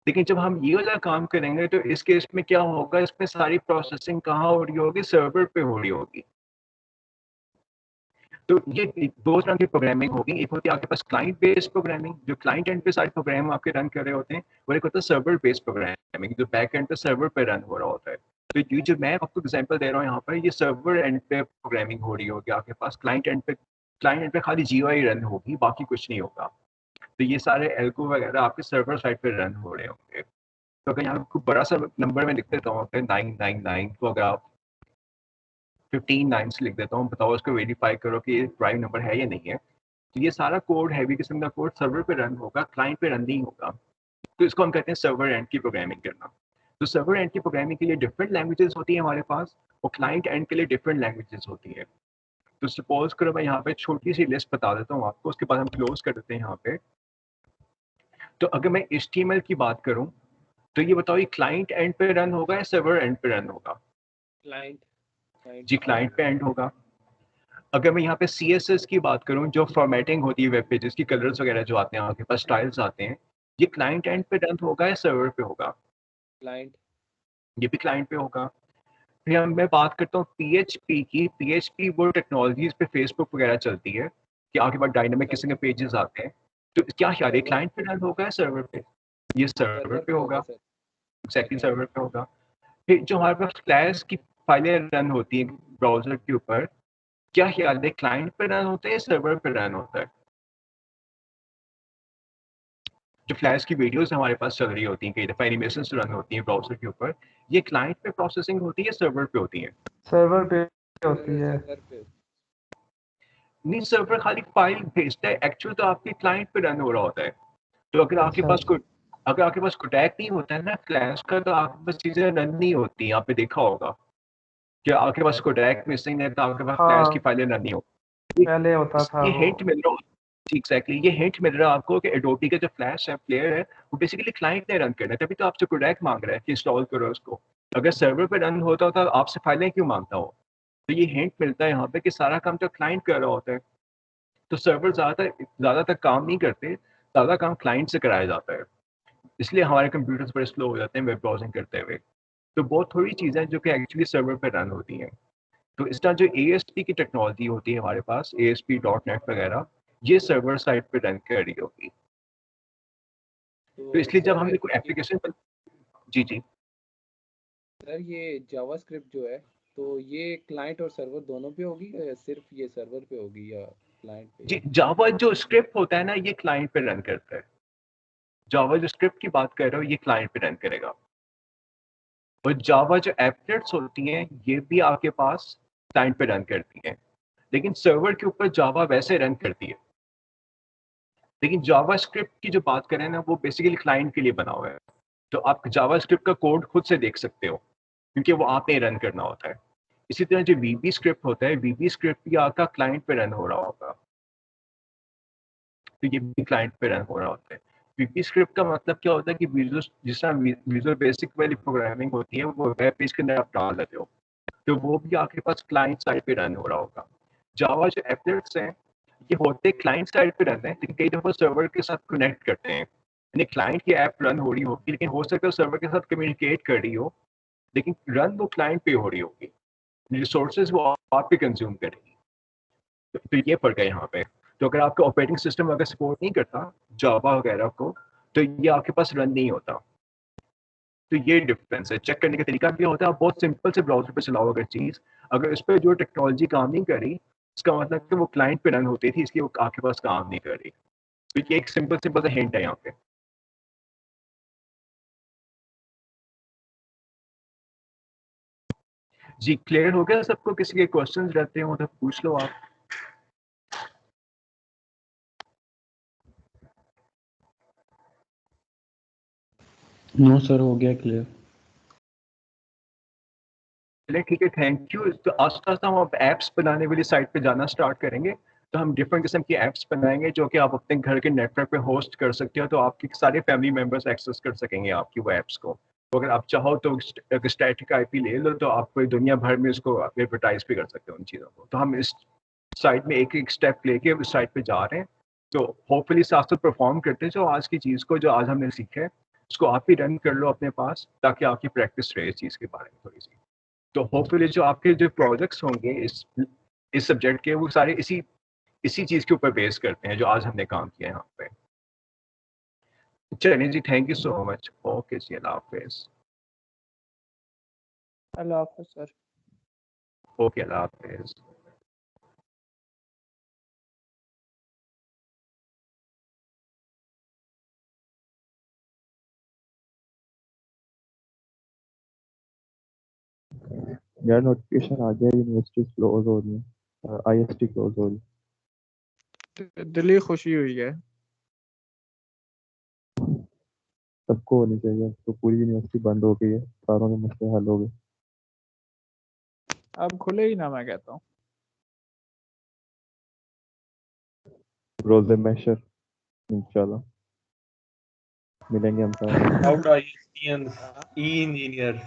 S1: लेकिन जब हम ये वाला काम करेंगे तो इस केस में क्या होगा, इसमें सारी प्रोसेसिंग कहाँ हो रही होगी, सर्वर पे हो रही होगी। तो ये दो तरह की प्रोग्रामिंग होगी। एक होती है आपके पास क्लाइंट बेस्ड प्रोग्रामिंग, जो क्लाइंट एंड पे सारे प्रोग्राम आपके रन कर रहे होते हैं, और एक होता है सर्वर बेस्ड प्रोग्रामिंग, जो बैक एंड पे सर्वर पे रन हो रहा होता है। तो ये जो मैं आपको एग्जांपल दे रहा हूँ यहाँ पर, ये सर्वर एंड पे प्रोग्रामिंग हो रही होगी आपके पास। क्लाइंट एंड पे खाली GUI रन होगी, बाकी कुछ नहीं होगा। तो ये सारे एल्गो वगैरह आपके सर्वर साइड पे रन हो रहे होंगे। तो अगर यहाँ खूब बड़ा सा नंबर में लिख देता हूँ 999, तो अगर आप 15 लाइन्स लिख देता हूँ, बताओ उसको वेरीफाई करो कि ये प्राइम नंबर है या नहीं है। तो ये सारा कोड, हैवी किस्म का कोड सर्वर पे रन होगा, क्लाइंट पे रन नहीं होगा। तो इसको हम कहते हैं सर्वर एंड की प्रोग्रामिंग करना। तो सर्वर एंड की प्रोग्रामिंग के लिए डिफरेंट लैंग्वेजेस होती है हमारे पास, और क्लाइंट एंड के लिए डिफरेंट लैंग्वेजेस होती है। तो सपोज करो मैं यहाँ पे छोटी सी लिस्ट बता देता हूँ आपको, उसके बाद हम क्लोज कर देते हैं यहाँ पे। तो अगर मैं HTML की बात करूँ, तो ये बताओ, ये क्लाइंट एंड पे रन होगा या सर्वर एंड पे रन होगा? जी, क्लाइंट पे एंड होगा। अगर मैं यहाँ पे CSS की बात करूँ, जो फॉर्मेटिंग होती है वेब पेजेस की, कलर्स वगैरह जो आते हैं आपके पास, स्टाइल्स आते हैं, ये क्लाइंट एंड पे रन होगा या सर्वर पे होगा?
S3: क्लाइंट।
S1: ये भी क्लाइंट पे होगा। फिर मैं बात करता हूँ PHP की। PHP वो टेक्नोलॉजीज पे फेसबुक वगैरह चलती है कि आपके पास डायनामिक किस्म के पेजेस आते हैं। तो क्या ख्याल है, क्लाइंट पे रन होगा या सर्वर पे? ये सर्वर पे होगा,
S3: सर।
S1: एक्जैक्टली सर्वर पे होगा। फिर जो हमारे पास फ्लैश की फाइलें रन होती हैं ब्राउजर के ऊपर, क्या ख्याल है, क्लाइंट पे रन होता है या सर्वर पे रन होता है? जो फ्लैश की वीडियोस हमारे पास चल रही होती हैं, कई दफा एनिमेशंस रन होती हैं ब्राउजर के ऊपर, ये क्लाइंट पे प्रोसेसिंग होती है या सर्वर पे होती है?
S2: सर्वर पे होती है।
S3: सर्वर पे।
S1: नहीं, सर्वर खाली फाइल भेजता है, एक्चुअल तो आपके क्लाइंट पे रन हो रहा होता है। तो अगर आपके
S2: अच्छा।
S1: पास कोई अगर आपके पास कोडैक नहीं होता है ना फ्लैश का, तो आपके पास चीजें रन नहीं होती। आपने देखा होगा कि आपके पास कोडैक मिसिंग है, तो आपके पास फ्लैश की
S2: हाँ,
S1: फाइलें रन नहीं होती।
S2: पहले होता था
S1: ये
S2: वो।
S1: हिंट मिल रहा है, एग्जैक्टली ये हिंट मिल रहा है आपको कि एडोबी का जो फ्लैश है, प्लेयर है, वो बेसिकली क्लाइंट ने रन करना है, तभी तो आपसे कोडैक मांग रहा है कि इंस्टॉल करो उसको। अगर सर्वर पे रन होता तो आपसे फाइलें क्यों मांगता हो? तो ये हिंट मिलता है यहाँ पे कि सारा काम तो क्लाइंट कर रहा होता है। तो सर्वर ज़्यादातर काम नहीं करते, ज़्यादा काम क्लाइंट से कराया जाता है। इसलिए हमारे कंप्यूटर्स बड़े स्लो हो जाते हैं वेब ब्राउजिंग करते हुए। तो बहुत थोड़ी चीज़ें जो कि एक्चुअली सर्वर पे रन होती हैं। तो इस तरह जो ASP की टेक्नोलॉजी होती है हमारे पास, ASP.NET वगैरह, ये सर्वर साइड पे रन कर रही होगी। तो इसलिए जब हमने कोई एप्लीकेशन पर, जी जी
S3: सर ये जावास्क्रिप्ट जो है, तो ये क्लाइंट और सर्वर दोनों पे होगी या सिर्फ ये सर्वर पे होगी या क्लाइंट पे?
S1: जी, जावा जो स्क्रिप्ट होता है ना, ये क्लाइंट पे रन करता है। जावा जो स्क्रिप्ट की बात कर रहे हो, ये क्लाइंट पे रन करेगा। और जावा जो एप्लेट्स होती हैं, ये भी आपके पास क्लाइंट पे रन करती हैं। लेकिन सर्वर के ऊपर जावा वैसे रन करती है। लेकिन जावा स्क्रिप्ट की जो बात करें ना, वो बेसिकली क्लाइंट के लिए बना हुआ है। तो आप जावा स्क्रिप्ट का कोड खुद से देख सकते हो, क्योंकि वो आपने रन करना होता है। इसी तरह जो VB स्क्रिप्ट होता है, VB स्क्रिप्ट भी आपका क्लाइंट पे रन हो रहा होगा। तो ये भी क्लाइंट पे रन हो रहा होता है। VB स्क्रिप्ट का मतलब क्या होता है कि जिस तरह विजुअल बेसिक वाली प्रोग्रामिंग होती है, वो वेब पेज के अंदर आप डाल देते हो, तो वो भी आपके पास क्लाइंट साइड पे रन हो रहा होगा। जावा जो एप्लेट्स हैं, ये होते क्लाइंट साइड पे रहते हैं, लेकिन कई दफ़ा सर्वर के साथ कनेक्ट करते हैं। यानी क्लाइंट की ऐप रन हो रही होगी, लेकिन हो सकता है सर्वर के साथ कम्युनिकेट कर रही हो, लेकिन रन वो क्लाइंट पे हो रही होगी, रिसोर्सेज वो आप पे कंज्यूम करेगी। तो ये फ़र्क है यहाँ पे। तो अगर आपका ऑपरेटिंग सिस्टम अगर सपोर्ट नहीं करता जावा वगैरह को, तो ये आपके पास रन नहीं होता। तो ये डिफरेंस है। चेक करने का तरीका क्या होता है, आप बहुत सिंपल से ब्राउजर पे चलाओ अगर चीज़, अगर इस पर जो टेक्नोलॉजी काम नहीं कर रही, इसका मतलब कि वो क्लाइंट पे रन होती थी, इसलिए वो आपके पास काम नहीं कर रही। तो ये एक सिंपल सिंपल सा हिंट है यहाँ पे। जी, क्लियर हो गया सबको? किसी के क्वेश्चंस रहते हो तो पूछ लो आप।
S6: नो सर, हो गया क्लियर।
S1: चलिए ठीक है, थैंक यू। तो आस्ता आस्ता हम अब ऐप्स बनाने वाली साइट पे जाना स्टार्ट करेंगे। तो हम डिफरेंट किस्म की ऐप्स बनाएंगे जो कि आप अपने घर के नेटवर्क पे होस्ट कर सकते हो, तो आपके सारे फैमिली मेम्बर्स एक्सेस कर सकेंगे आपकी वो ऐप्स को। तो अगर आप चाहो तो अगर स्टैटिक IP ले लो, तो आप पूरी दुनिया भर में उसको एडवर्टाइज भी कर सकते हो उन चीज़ों को। तो हम इस साइट में एक एक स्टेप लेके उस साइट पे जा रहे हैं। तो होपफुली साथ साथ परफॉर्म करते हैं, जो आज की चीज़ को जो आज हमने सीखा है उसको आप भी रन कर लो अपने पास, ताकि आपकी प्रैक्टिस रहे इस चीज़ के बारे में थोड़ी सी। तो होपफुली जो आपके जो प्रोजेक्ट्स होंगे इस सब्जेक्ट के, वो सारे इसी इसी चीज के ऊपर बेस करते हैं जो आज हमने काम किया है यहाँ पे। चलिए जी, thank you so much. Okay जी, अल्लाह हाफिज।
S7: अल्लाह हाफ़िज़ सर।
S1: ओके, अल्लाह हाफिज।
S8: यार नोटिफिकेशन आ गया, यूनिवर्सिटी क्लोज हो रही है, आईएसटी क्लोज हो रही
S7: दिली खुशी हुई है।
S8: है। सबको होनी चाहिए, तो पूरी यूनिवर्सिटी बंद हो गई है, सारों के मसले हल हो गए।
S7: अब खुले ही ना, मैं कहता हूँ।
S8: रोज़े मैशर इंशाल्लाह मिलेंगे हम सारे।
S9: Out ISTians, E-engineers।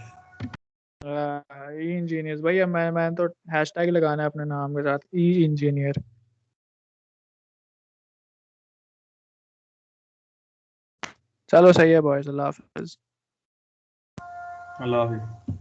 S7: ई इंजीनियर्स भैया, मैं तो हैशटैग लगाना है अपने नाम के साथ, ई इंजीनियर। चलो सही है बॉयज, अल्लाह हाफ़िज़।
S9: अल्लाह हाफिज।